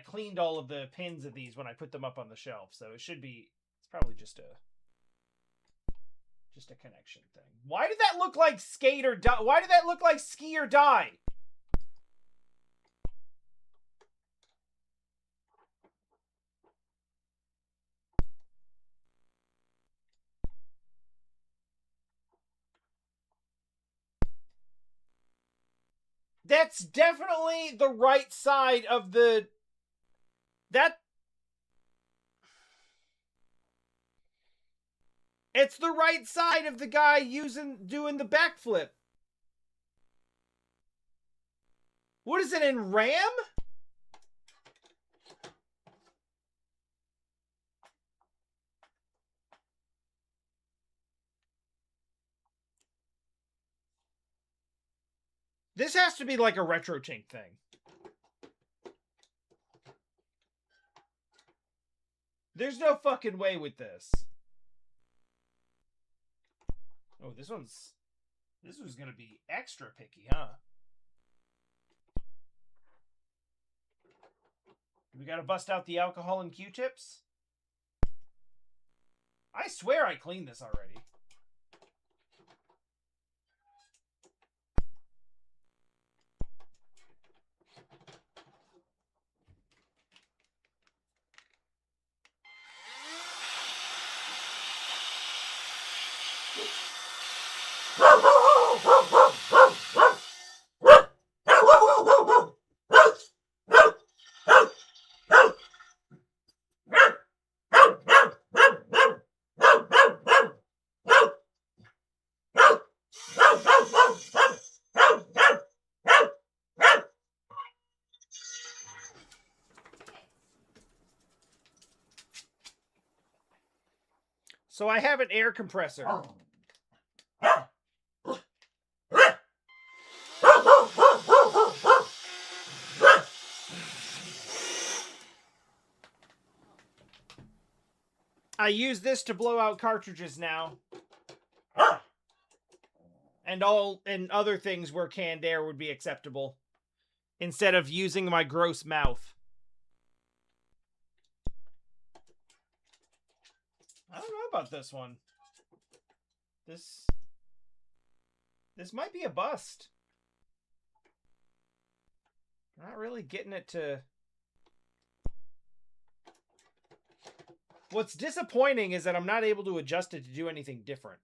cleaned all of the pins of these when I put them up on the shelf, so it should be. It's probably just a connection thing. Why did that look like skate or die? Why did that look like ski or die? That's definitely the right side of the... It's the right side of the guy doing the backflip. What is it, in RAM? This has to be like a RetroTink thing. There's no fucking way with this. Oh, this was gonna be extra picky, huh? We gotta bust out the alcohol and Q-tips? I swear I cleaned this already. So I have an air compressor. I use this to blow out cartridges now. And other things where canned air would be acceptable. Instead of using my gross mouth. I don't know about this one. This might be a bust. Not really getting it to... What's disappointing is that I'm not able to adjust it to do anything different.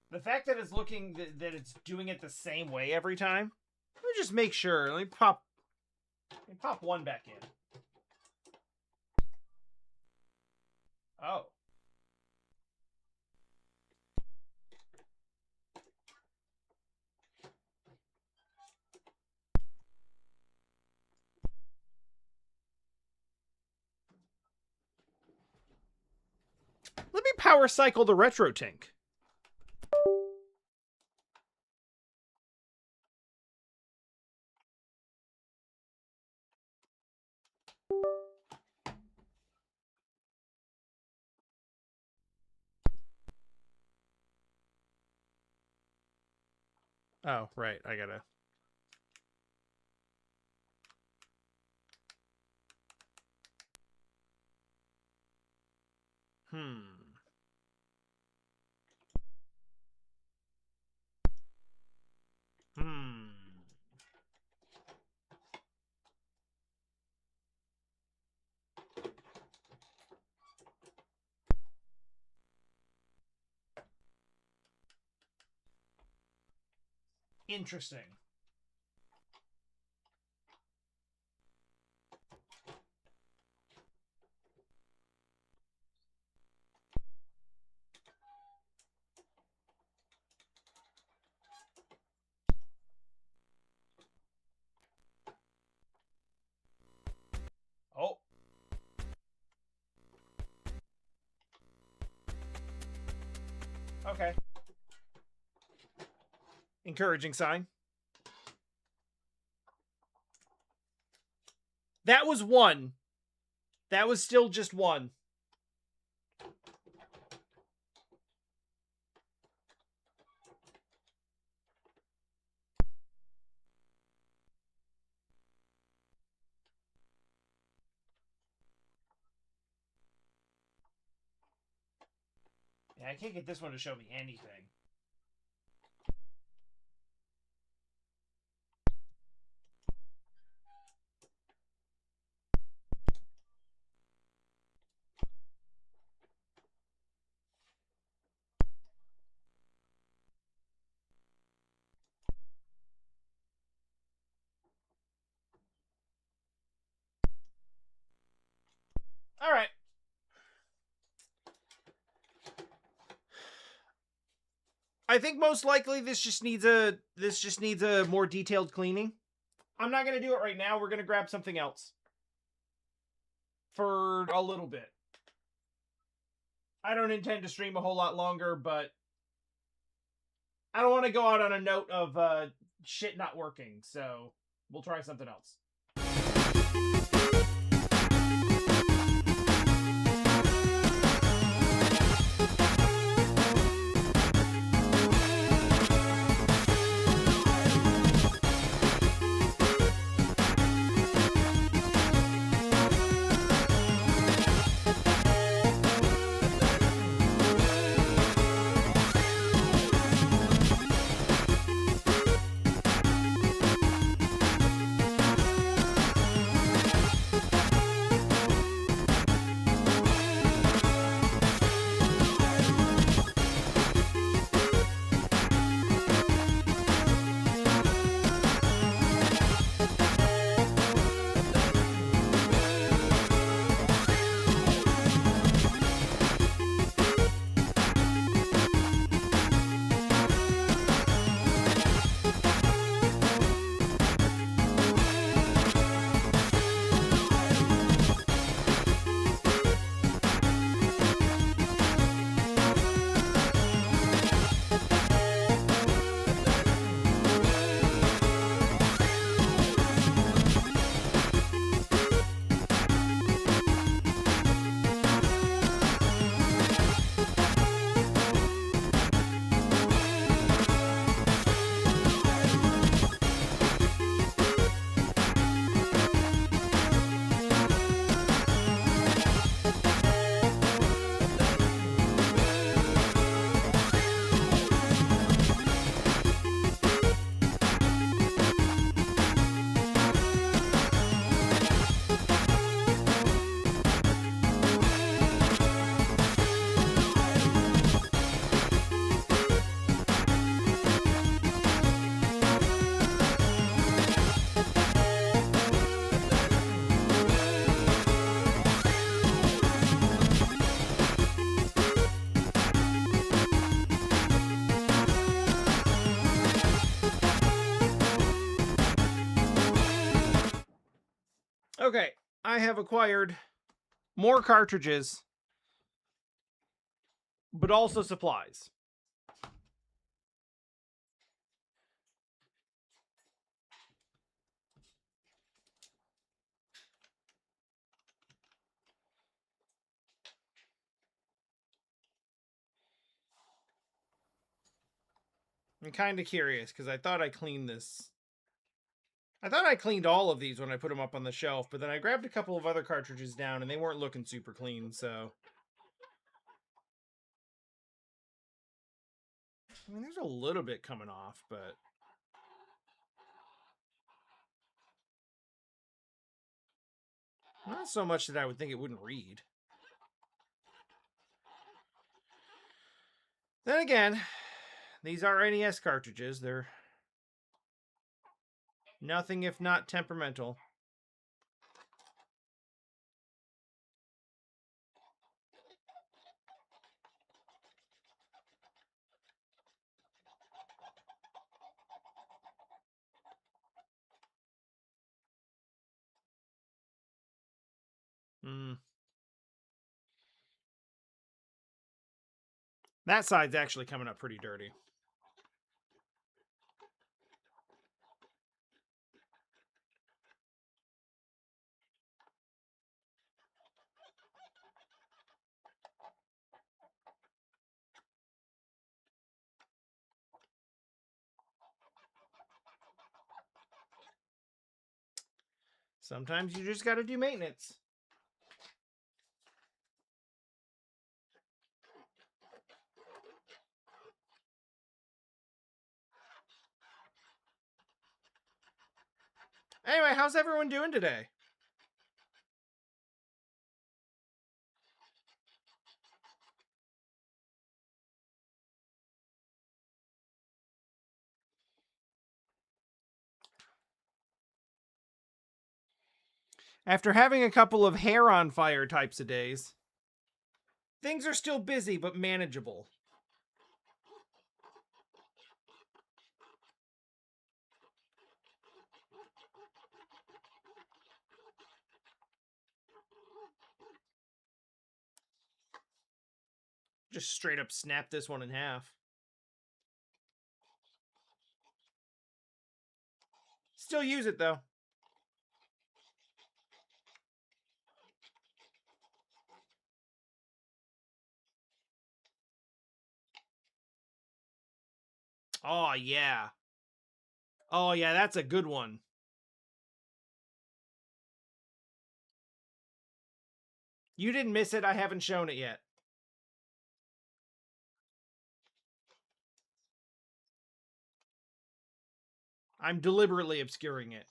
The fact that it's looking that it's doing it the same way every time. Let me just make sure. Let me pop one back in. Oh. Let me power cycle the RetroTink. Oh, right. I gotta. Interesting. Oh. Okay. Encouraging sign. That was one. That was still just one. Yeah, I can't get this one to show me anything. All right. I think most likely this just needs a more detailed cleaning. I'm not going to do it right now. We're going to grab something else for a little bit. I don't intend to stream a whole lot longer, but I don't want to go out on a note of shit not working, so we'll try something else. Okay, I have acquired more cartridges, but also supplies. I'm kind of curious because I thought I cleaned this. I thought I cleaned all of these when I put them up on the shelf, but then I grabbed a couple of other cartridges down and they weren't looking super clean, so. I mean, there's a little bit coming off, but. Not so much that I would think it wouldn't read. Then again, these are NES cartridges. They're nothing if not temperamental. That side's actually coming up pretty dirty. Sometimes you just gotta do maintenance. Anyway, how's everyone doing today? After having a couple of hair on fire types of days, things are still busy but manageable. Just straight up snap this one in half. Still use it though. Oh yeah. Oh yeah, that's a good one. You didn't miss it. I haven't shown it yet. I'm deliberately obscuring it.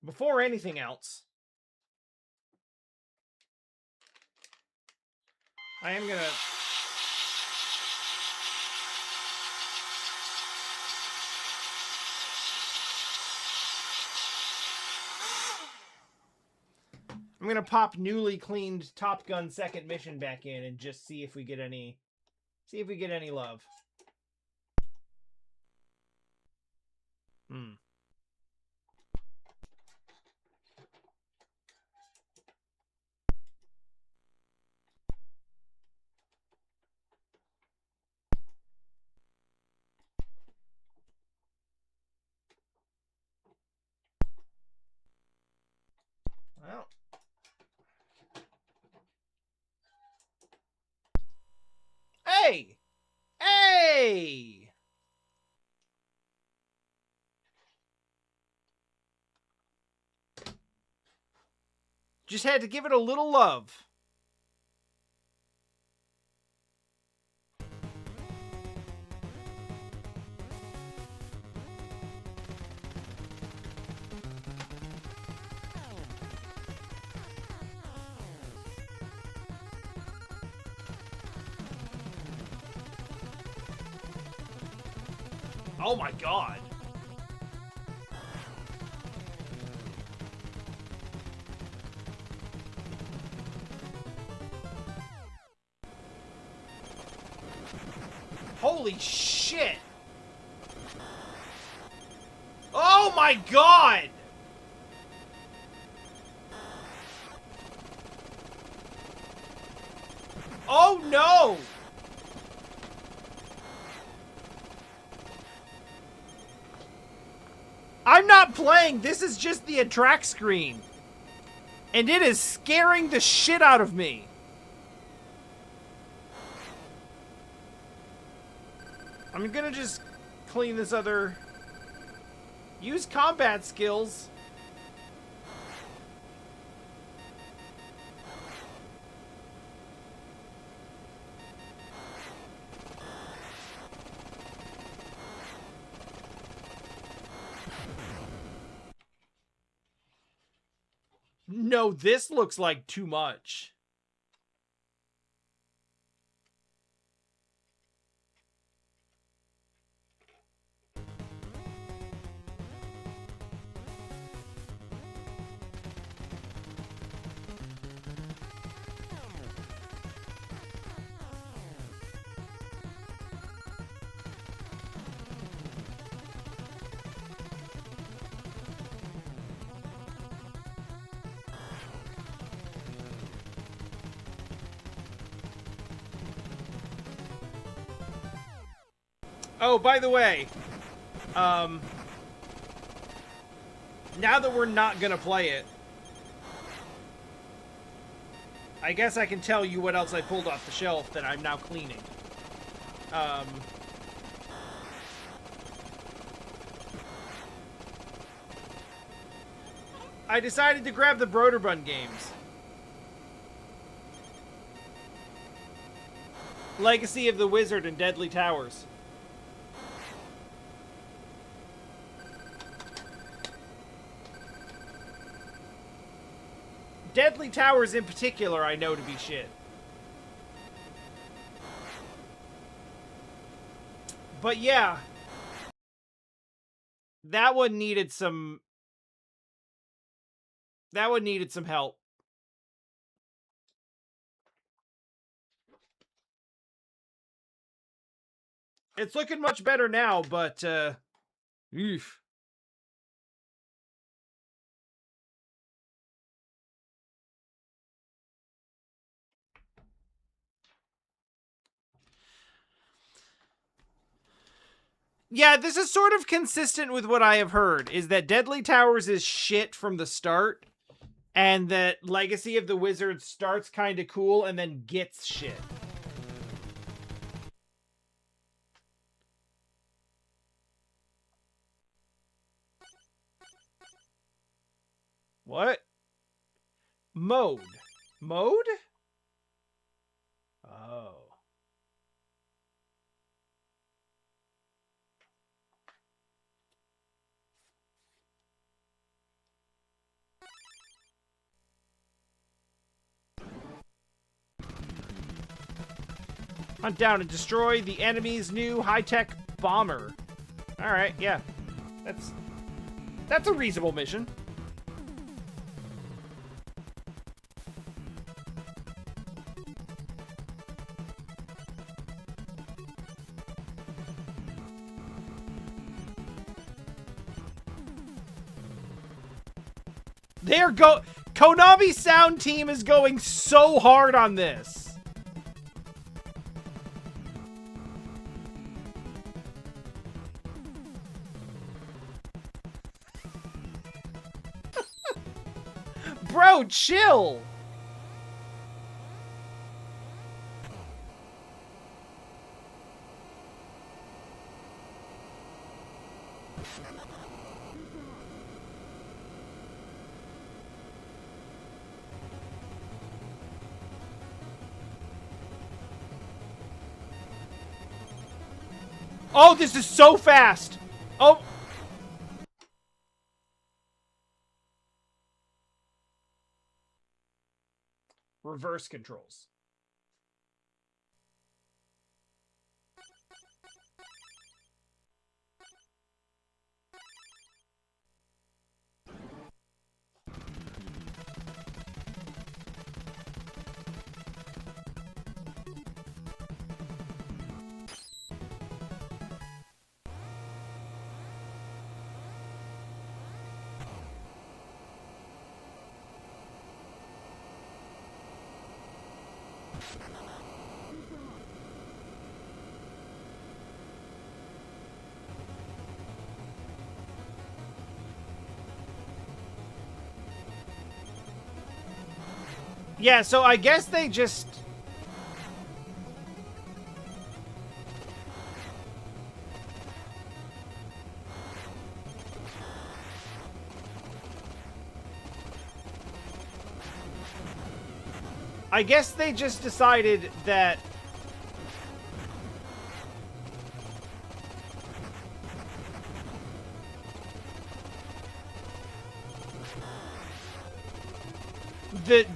Before anything else, I am gonna... I'm gonna pop newly cleaned Top Gun second mission back in and just see if we get any... See if we get any love. Well... Hey! Hey! Just had to give it a little love. Oh my god. Holy shit! Oh my god! Oh no! I'm not playing, this is just the attract screen. And it is scaring the shit out of me. I'm gonna just clean this other... Use combat skills. No, this looks like too much. Oh, by the way, now that we're not gonna play it, I guess I can tell you what else I pulled off the shelf that I'm now cleaning. I decided to grab the Broderbund games. Legacy of the Wizard and Deadly Towers. Deadly Towers in particular I know to be shit. But yeah. That one needed some... That one needed some help. It's looking much better now, but, oof. Yeah, this is sort of consistent with what I have heard, is that Deadly Towers is shit from the start, and that Legacy of the Wizard starts kind of cool and then gets shit. What? Mode. Mode? Oh. Hunt down and destroy the enemy's new high-tech bomber. Alright, yeah. That's a reasonable mission. Konami's sound team is going so hard on this. Bro, chill. Oh, this is so fast. Oh. Reverse controls. Yeah, so I guess they just... I guess they just decided that...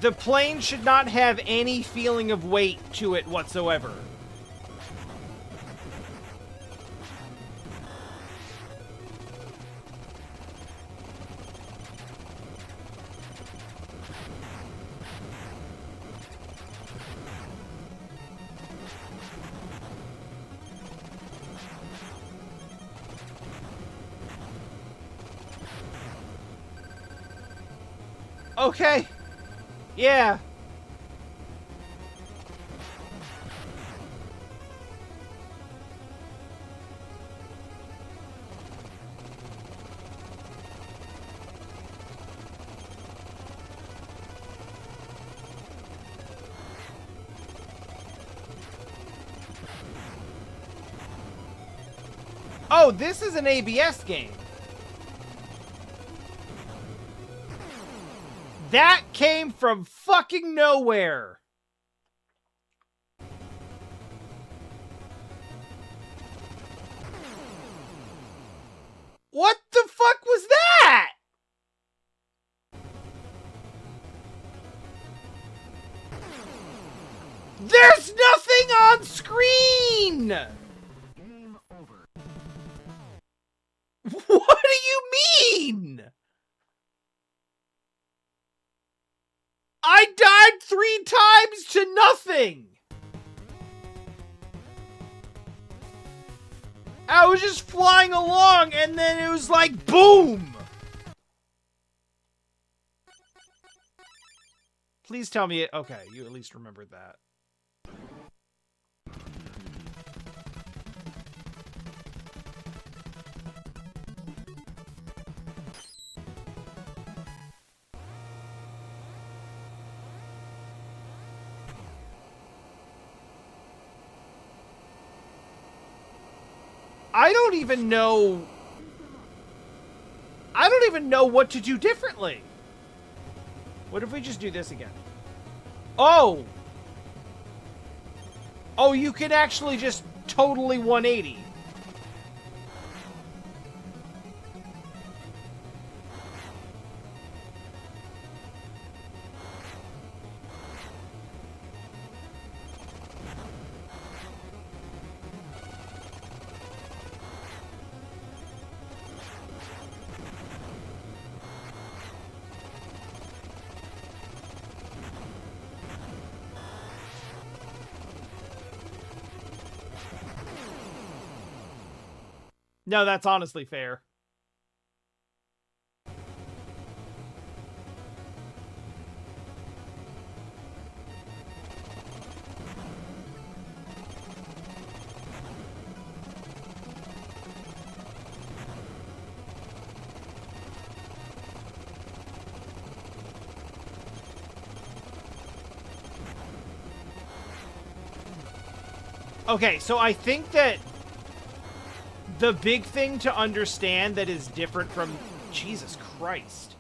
The plane should not have any feeling of weight to it whatsoever. Okay. Yeah. Oh, this is an ABS game. That came from fucking nowhere. What the fuck was that? There's nothing on screen! Game over. What do you mean? I died 3 times to nothing! I was just flying along and then it was like, boom! Please tell me it. Okay, you at least remembered that. I don't even know what to do differently. What if we just do this again? Oh! Oh, you can actually just totally 180. No, that's honestly fair. Okay, so I think that the big thing to understand that is different from... Jesus Christ.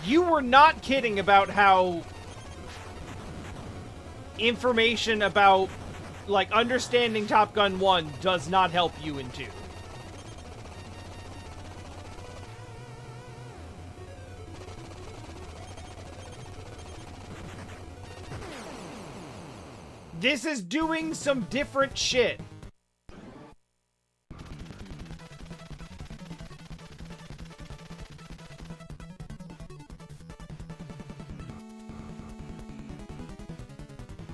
You were not kidding about how information about, like, understanding Top Gun 1 does not help you in 2. This is doing some different shit.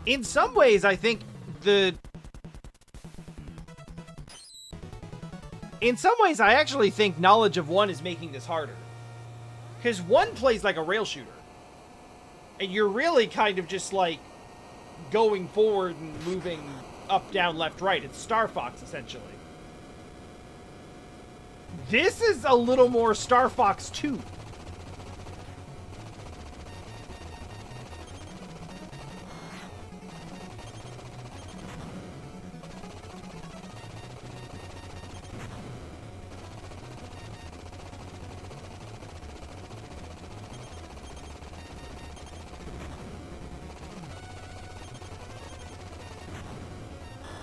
In some ways, I think In some ways, I actually think knowledge of 1 is making this harder. Because 1 plays like a rail shooter. And you're really kind of just, like, going forward and moving up, down, left, right. It's Star Fox, essentially. This is a little more Star Fox 2.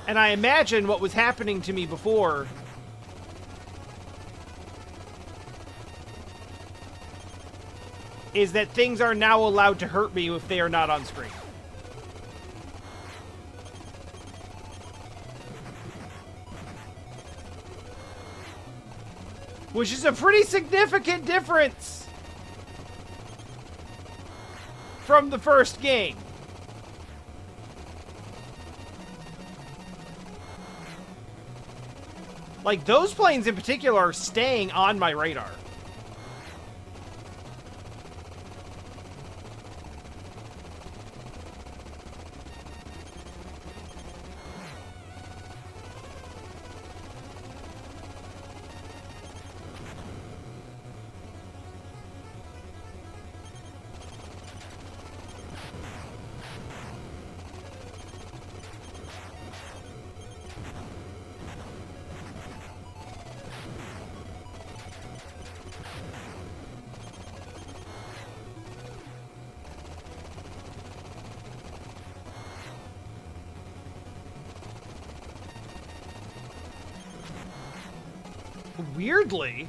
And I imagine what was happening to me before is that things are now allowed to hurt me if they are not on screen. Which is a pretty significant difference from the first game. Like, those planes in particular are staying on my radar. Weirdly,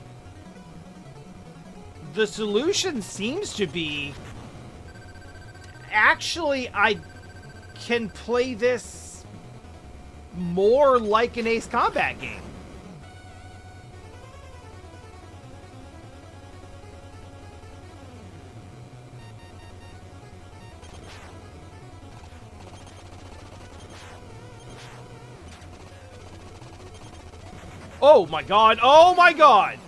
the solution seems to be, actually, I can play this more like an Ace Combat game. Oh my god, oh my god!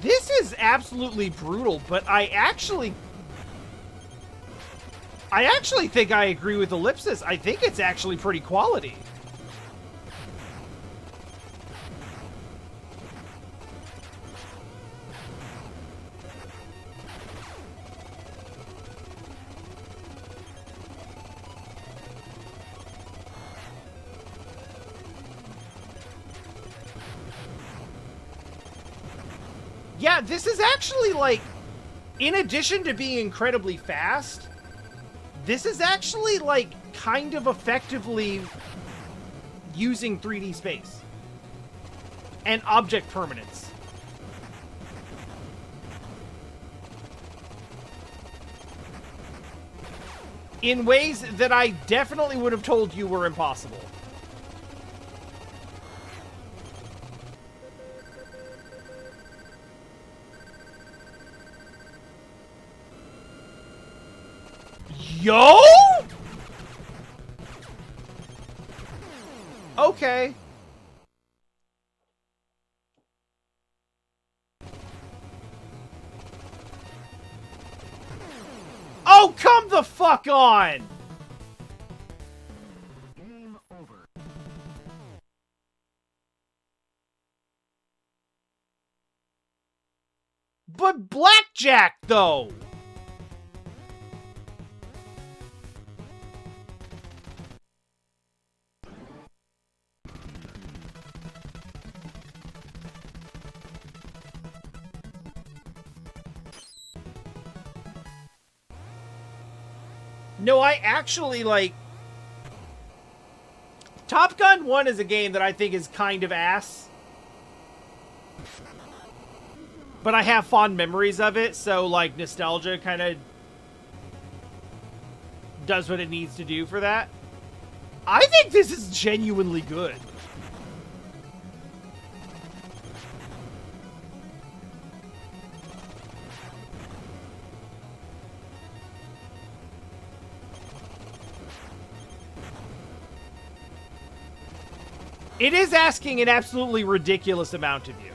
This is absolutely brutal, but I actually think I agree with Ellipsis. I think it's actually pretty quality. Yeah, this is actually, like, in addition to being incredibly fast, this is actually, like, kind of effectively using 3D space and object permanence. In ways that I definitely would have told you were impossible. Yo! Okay. Oh, come the fuck on! Game over. But blackjack, though! No, I actually, like... Top Gun 1 is a game that I think is kind of ass. But I have fond memories of it, so, like, nostalgia kind of does what it needs to do for that. I think this is genuinely good. It is asking an absolutely ridiculous amount of you.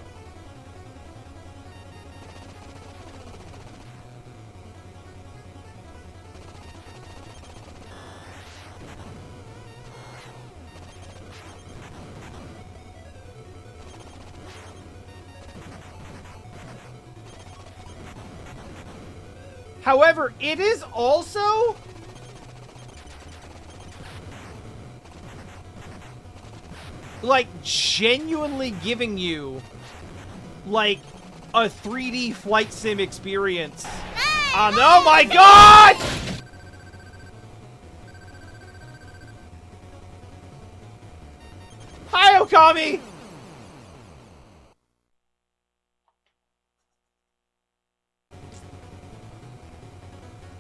However, it is also like genuinely giving you like a 3D flight sim experience. Oh my god! Hi, Okami!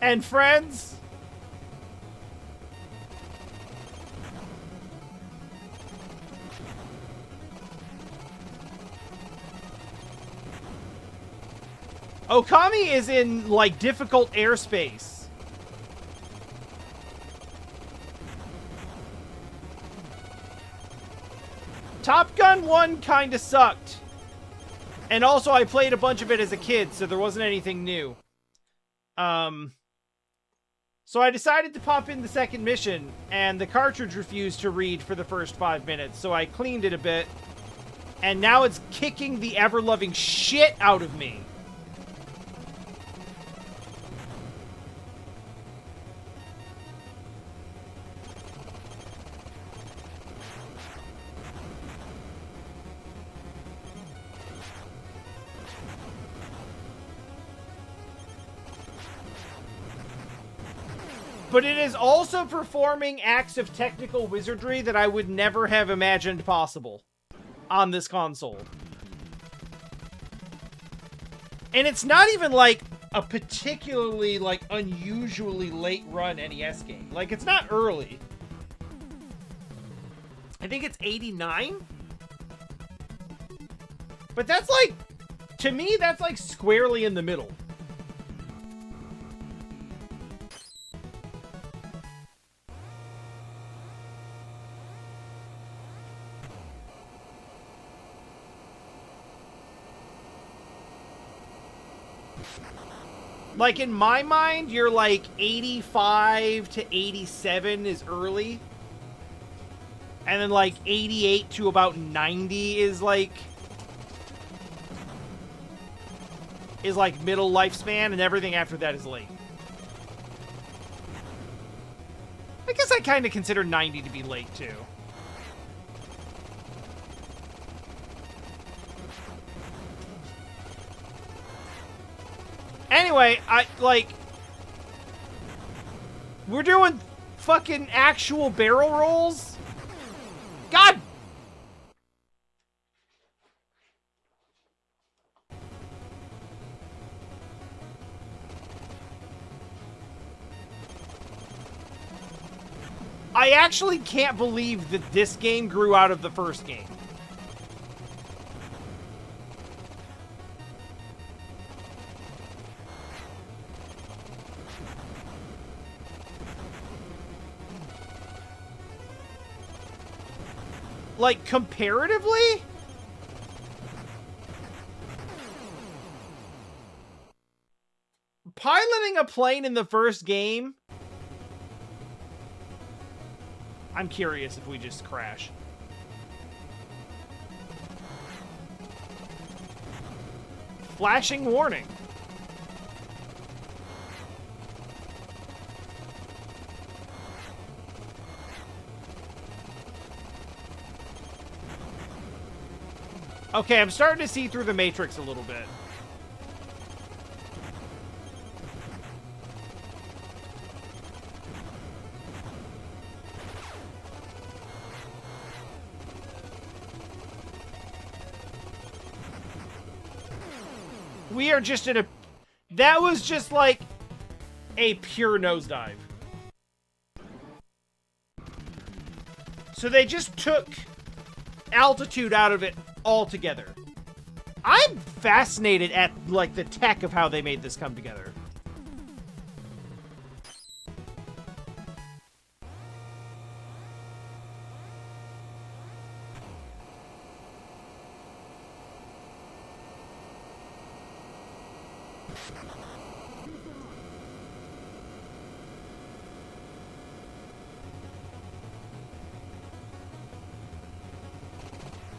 And friends? Okami is in, like, difficult airspace. Top Gun 1 kinda sucked. And also, I played a bunch of it as a kid, so there wasn't anything new. So I decided to pop in the second mission, and the cartridge refused to read for the first 5 minutes, so I cleaned it a bit. And now it's kicking the ever-loving shit out of me. But it is also performing acts of technical wizardry that I would never have imagined possible on this console. And it's not even like a particularly like unusually late run NES game. Like, it's not early. I think it's 89. But that's like, to me, that's like squarely in the middle. Like, in my mind, you're like 85 to 87 is early. And then like 88 to about 90 is like middle lifespan, and everything after that is late. I guess I kind of consider 90 to be late too. Anyway, we're doing fucking actual barrel rolls? God! I actually can't believe that this game grew out of the first game. Like, comparatively? Piloting a plane in the first game? I'm curious if we just crash. Flashing warning. Okay, I'm starting to see through the Matrix a little bit. We are just in a... That was just like a pure nosedive. So they just took altitude out of it altogether. I'm fascinated at, like, the tech of how they made this come together.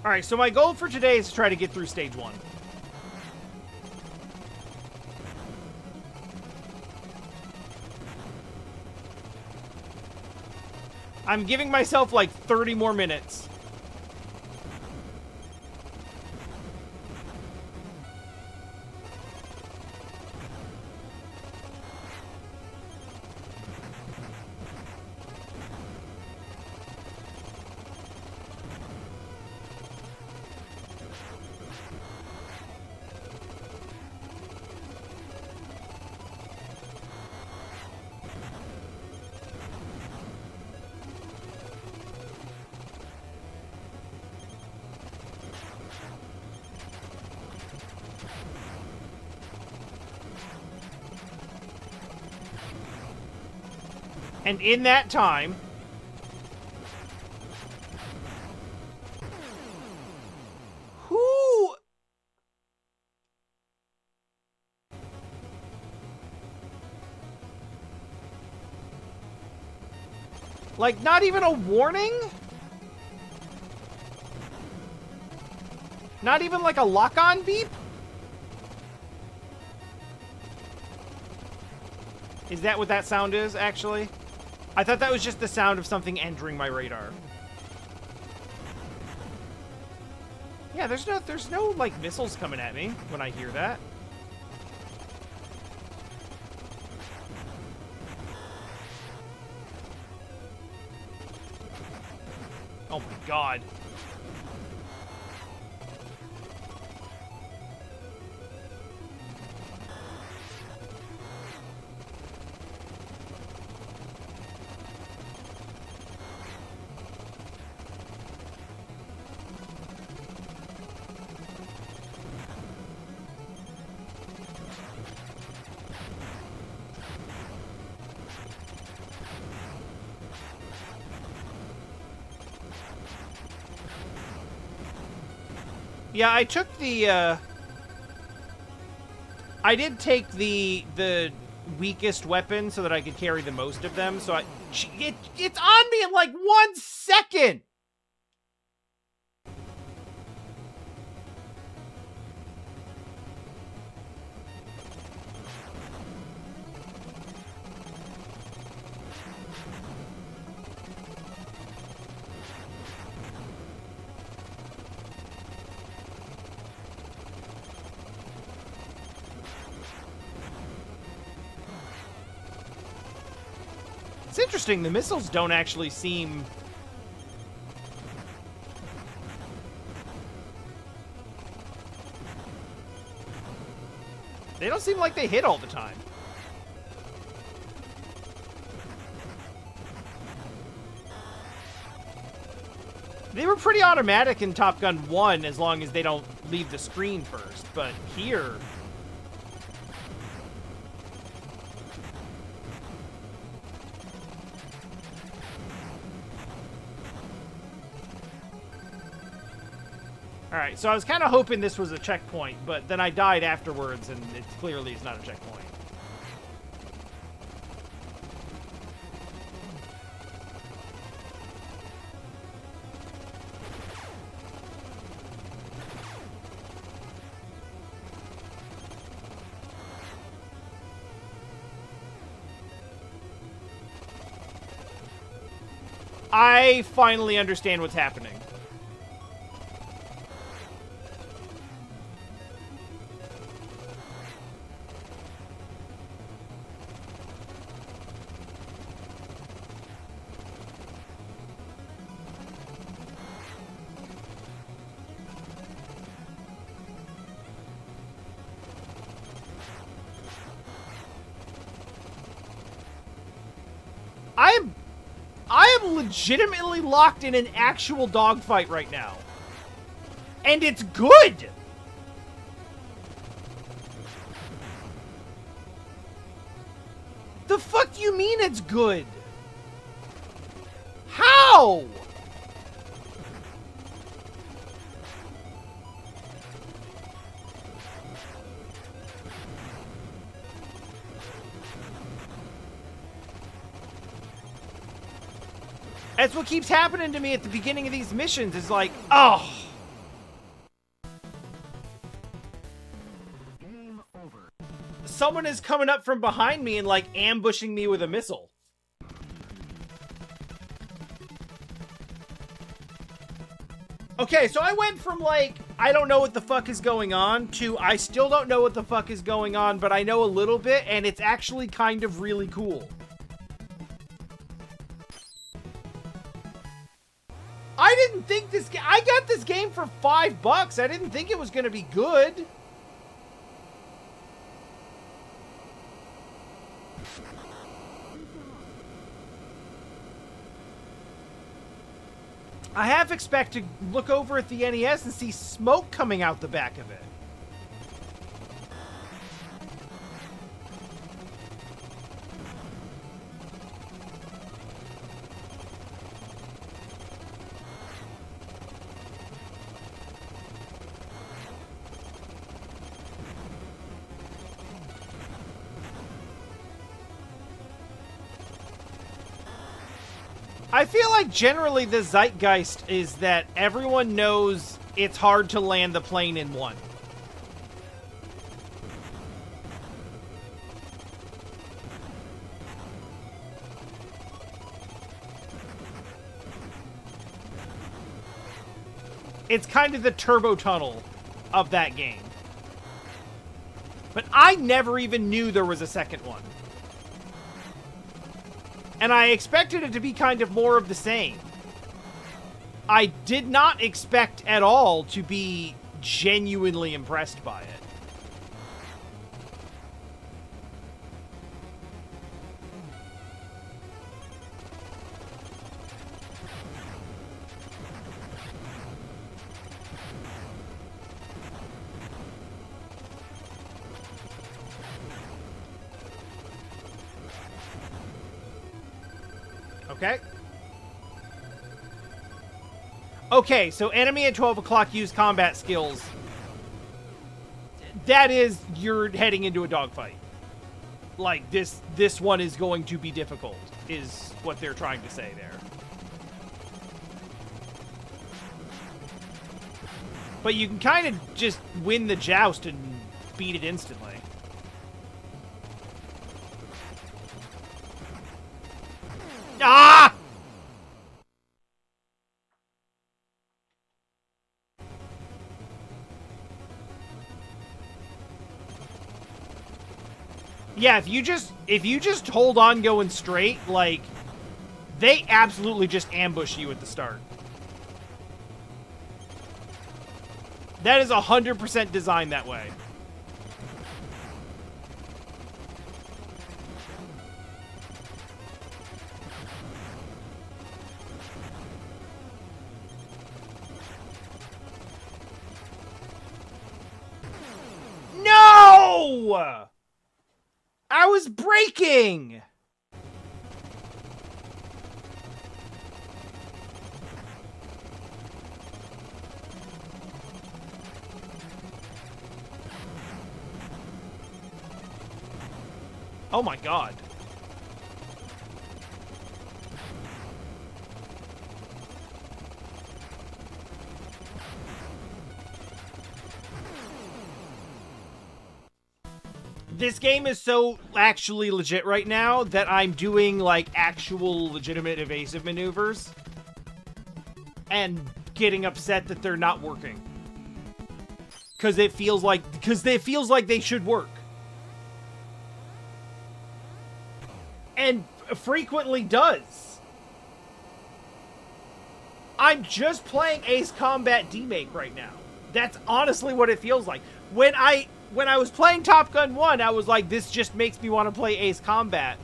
Alright, so my goal for today is to try to get through stage 1. I'm giving myself like 30 more minutes. And in that time... Who... Like, not even a warning? Not even like a lock-on beep? Is that what that sound is, actually? I thought that was just the sound of something entering my radar. Yeah, there's no, like, missiles coming at me when I hear that. Oh my god. Yeah, I took the, I did take the weakest weapon so that I could carry the most of them, so it's on me in like 1 second! It's interesting, the missiles don't actually seem... They don't seem like they hit all the time. They were pretty automatic in Top Gun 1 as long as they don't leave the screen first, but here... Alright, so I was kind of hoping this was a checkpoint, but then I died afterwards, and it clearly is not a checkpoint. I finally understand what's happening. I am legitimately locked in an actual dogfight right now. And it's good! The fuck do you mean it's good? How? That's what keeps happening to me at the beginning of these missions. Is like, oh. Game over. Someone is coming up from behind me and, like, ambushing me with a missile. Okay, so I went from, like, I don't know what the fuck is going on, to I still don't know what the fuck is going on, but I know a little bit, and it's actually kind of really cool. I didn't think this game... I got this game for $5. I didn't think it was going to be good. I half expect to look over at the NES and see smoke coming out the back of it. I feel like generally the zeitgeist is that everyone knows it's hard to land the plane in one. It's kind of the turbo tunnel of that game. But I never even knew there was a second one. And I expected it to be kind of more of the same. I did not expect at all to be genuinely impressed by it. Okay. Okay, so enemy at 12 o'clock use combat skills. That is, you're heading into a dogfight. Like, this one is going to be difficult, is what they're trying to say there. But you can kind of just win the joust and beat it instantly. Ah! Yeah, if you just hold on going straight, like, they absolutely just ambush you at the start. That is 100% designed that way. No! I was braking! Oh my god. This game is so actually legit right now that I'm doing, like, actual legitimate evasive maneuvers and getting upset that they're not working. Because it feels like they should work. And frequently does. I'm just playing Ace Combat D-Make right now. That's honestly what it feels like. When I was playing Top Gun 1, I was like, this just makes me want to play Ace Combat.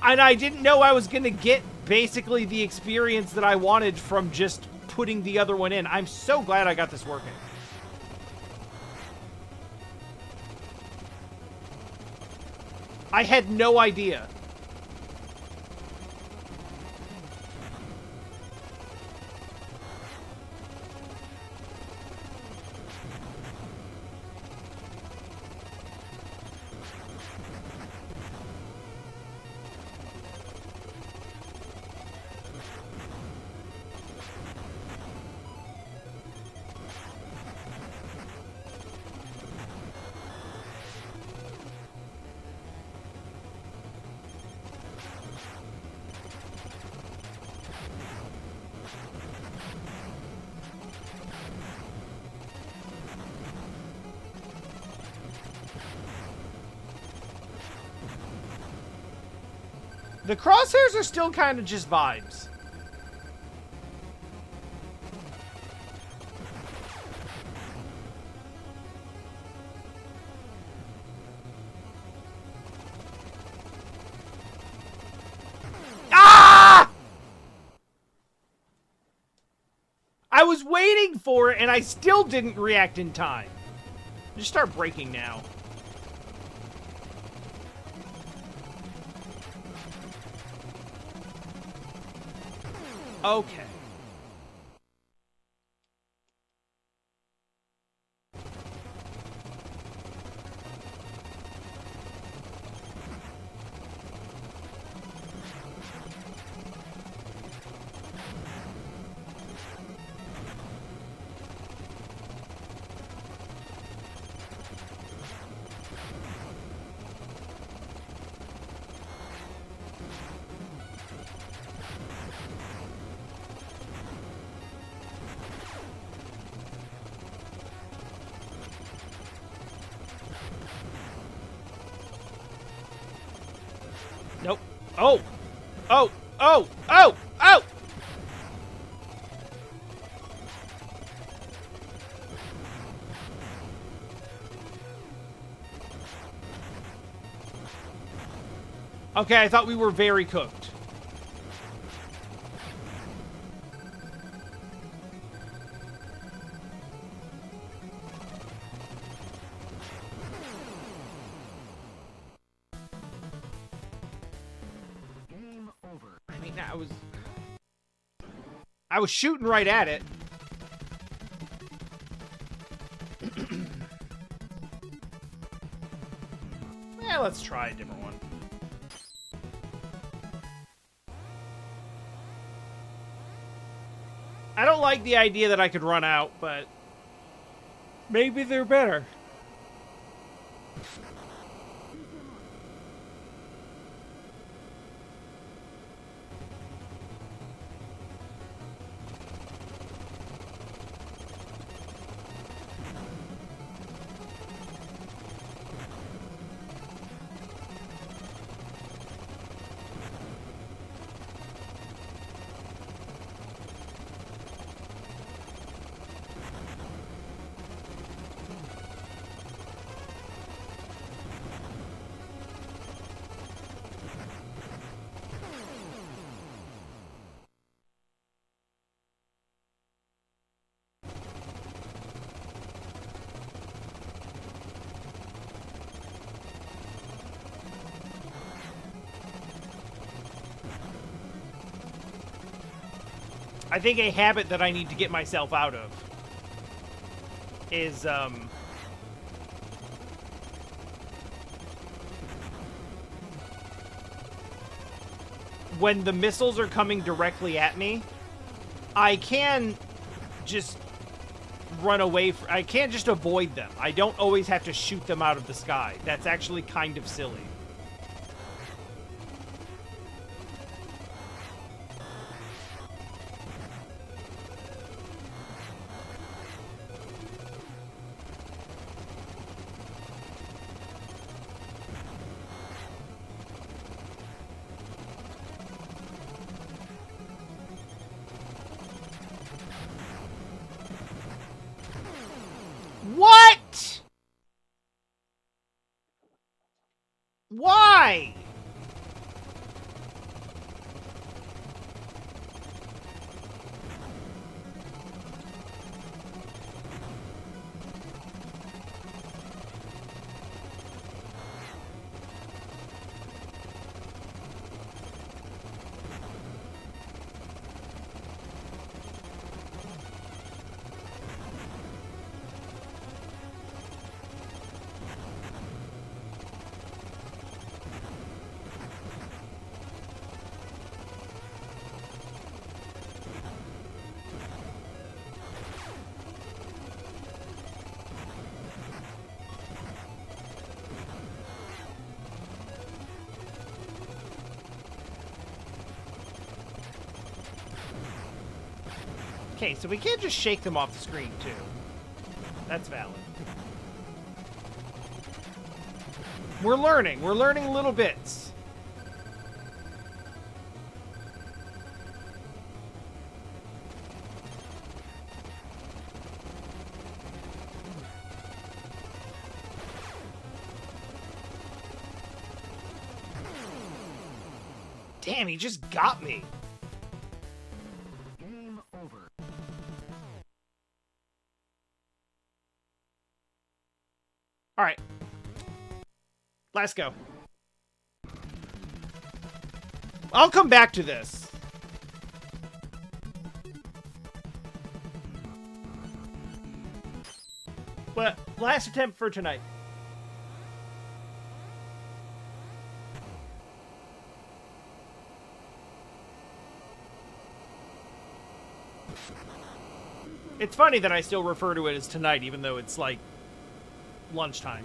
And I didn't know I was going to get basically the experience that I wanted from just putting the other one in. I'm so glad I got this working. I had no idea. The crosshairs are still kind of just vibes. Ah! I was waiting for it and I still didn't react in time. Just start breaking now. Okay. Nope. Oh! Oh! Oh! Oh! Oh! Okay, I thought we were very cooked. Game over. I mean, I was shooting right at it. Yeah, let's try a different one. I don't like the idea that I could run out, but maybe they're better. I think a habit that I need to get myself out of is, when the missiles are coming directly at me, I can just run away. I can't just avoid them. I don't always have to shoot them out of the sky. That's actually kind of silly. What? Why? Okay, so we can't just shake them off the screen, too. That's valid. We're learning. We're learning little bits. Damn, he just got me. Game over. All right. Let's go. I'll come back to this. But last attempt for tonight. It's funny that I still refer to it as tonight, even though it's like lunchtime.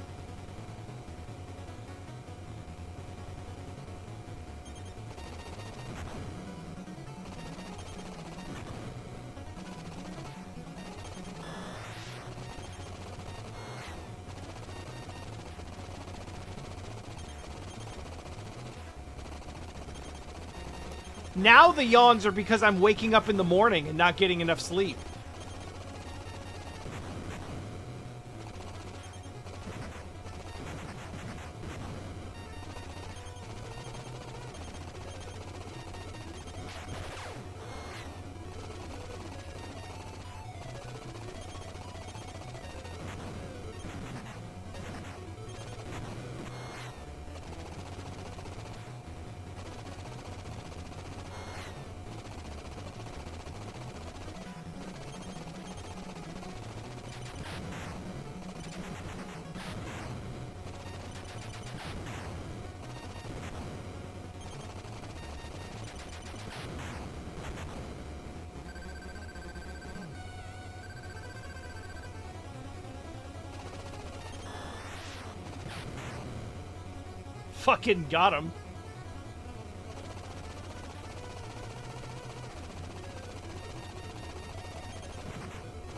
Now the yawns are because I'm waking up in the morning and not getting enough sleep. Fucking got him.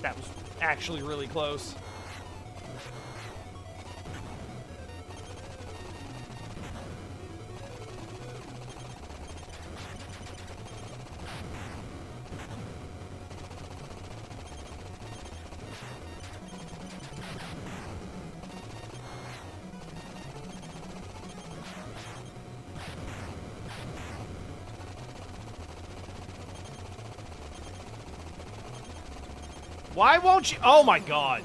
That was actually really close. Why won't you? Oh my god.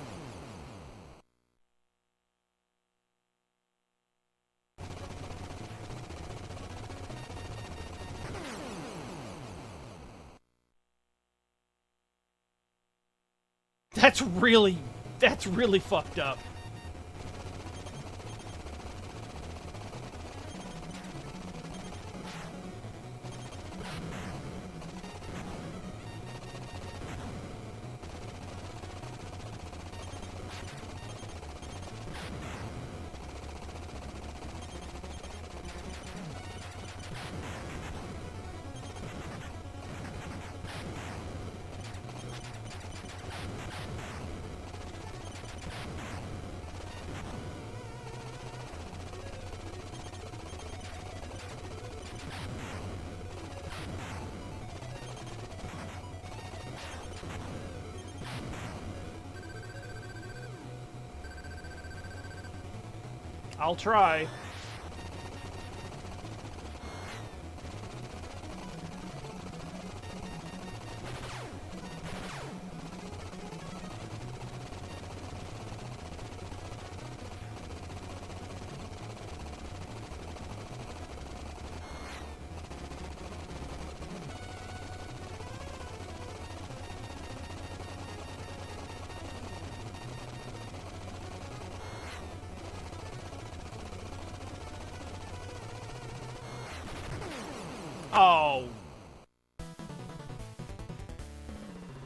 That's really fucked up. I'll try. Oh.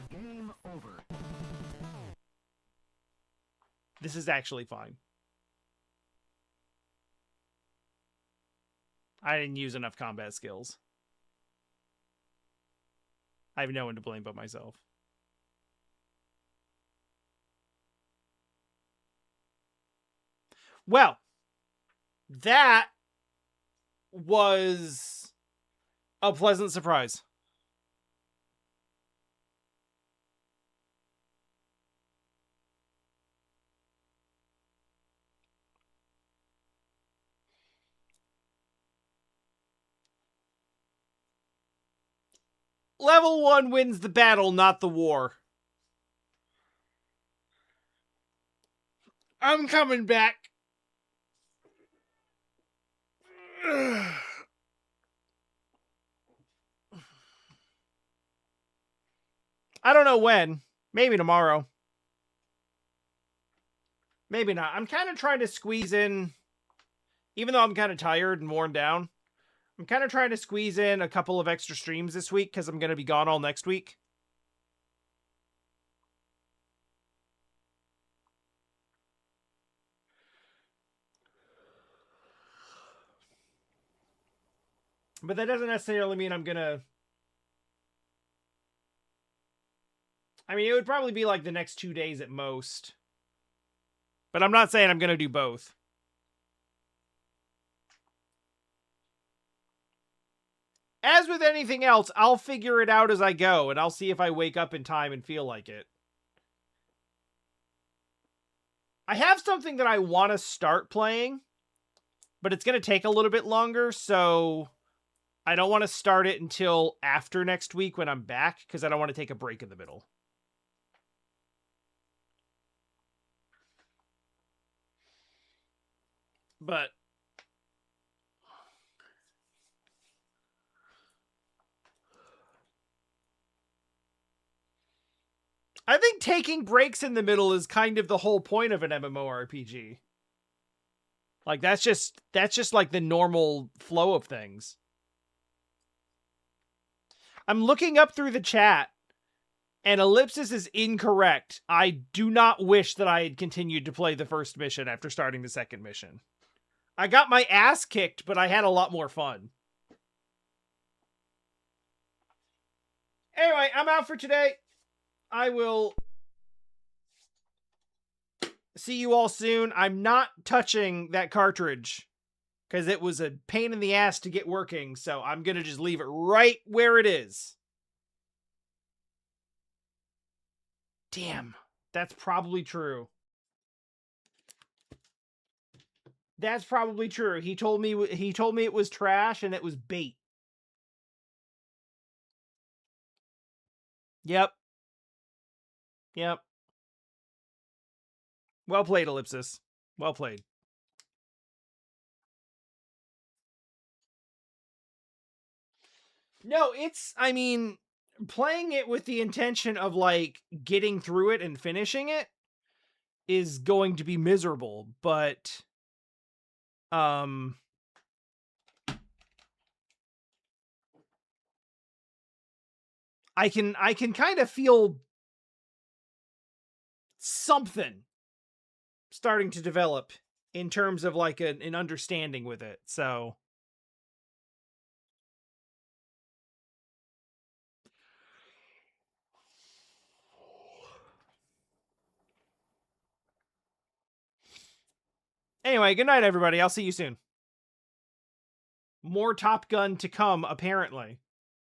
Game over. This is actually fine. I didn't use enough combat skills. I have no one to blame but myself. Well, that was a pleasant surprise. Level 1 wins the battle, not the war. I'm coming back. I don't know when. Maybe tomorrow. Maybe not. I'm kind of trying to squeeze in, even though I'm kind of tired and worn down, I'm kind of trying to squeeze in a couple of extra streams this week because I'm going to be gone all next week. But that doesn't necessarily mean I'm going to... I mean, it would probably be like the next 2 days at most. But I'm not saying I'm going to do both. As with anything else, I'll figure it out as I go, and I'll see if I wake up in time and feel like it. I have something that I want to start playing, but it's going to take a little bit longer, so I don't want to start it until after next week when I'm back, because I don't want to take a break in the middle. But I think taking breaks in the middle is kind of the whole point of an MMORPG. Like, that's just like the normal flow of things. I'm looking up through the chat, and Ellipsis is incorrect. I do not wish that I had continued to play the first mission after starting the second mission. I got my ass kicked, but I had a lot more fun. Anyway, I'm out for today. I will see you all soon. I'm not touching that cartridge because it was a pain in the ass to get working, so I'm going to just leave it right where it is. Damn, that's probably true. That's probably true. He told me it was trash and it was bait. Yep. Well played, Ellipsis. Well played. No, I mean, playing it with the intention of, like, getting through it and finishing it is going to be miserable, but I can kind of feel something starting to develop in terms of, like, an understanding with it. So anyway, good night, everybody. I'll see you soon. More Top Gun to come, apparently.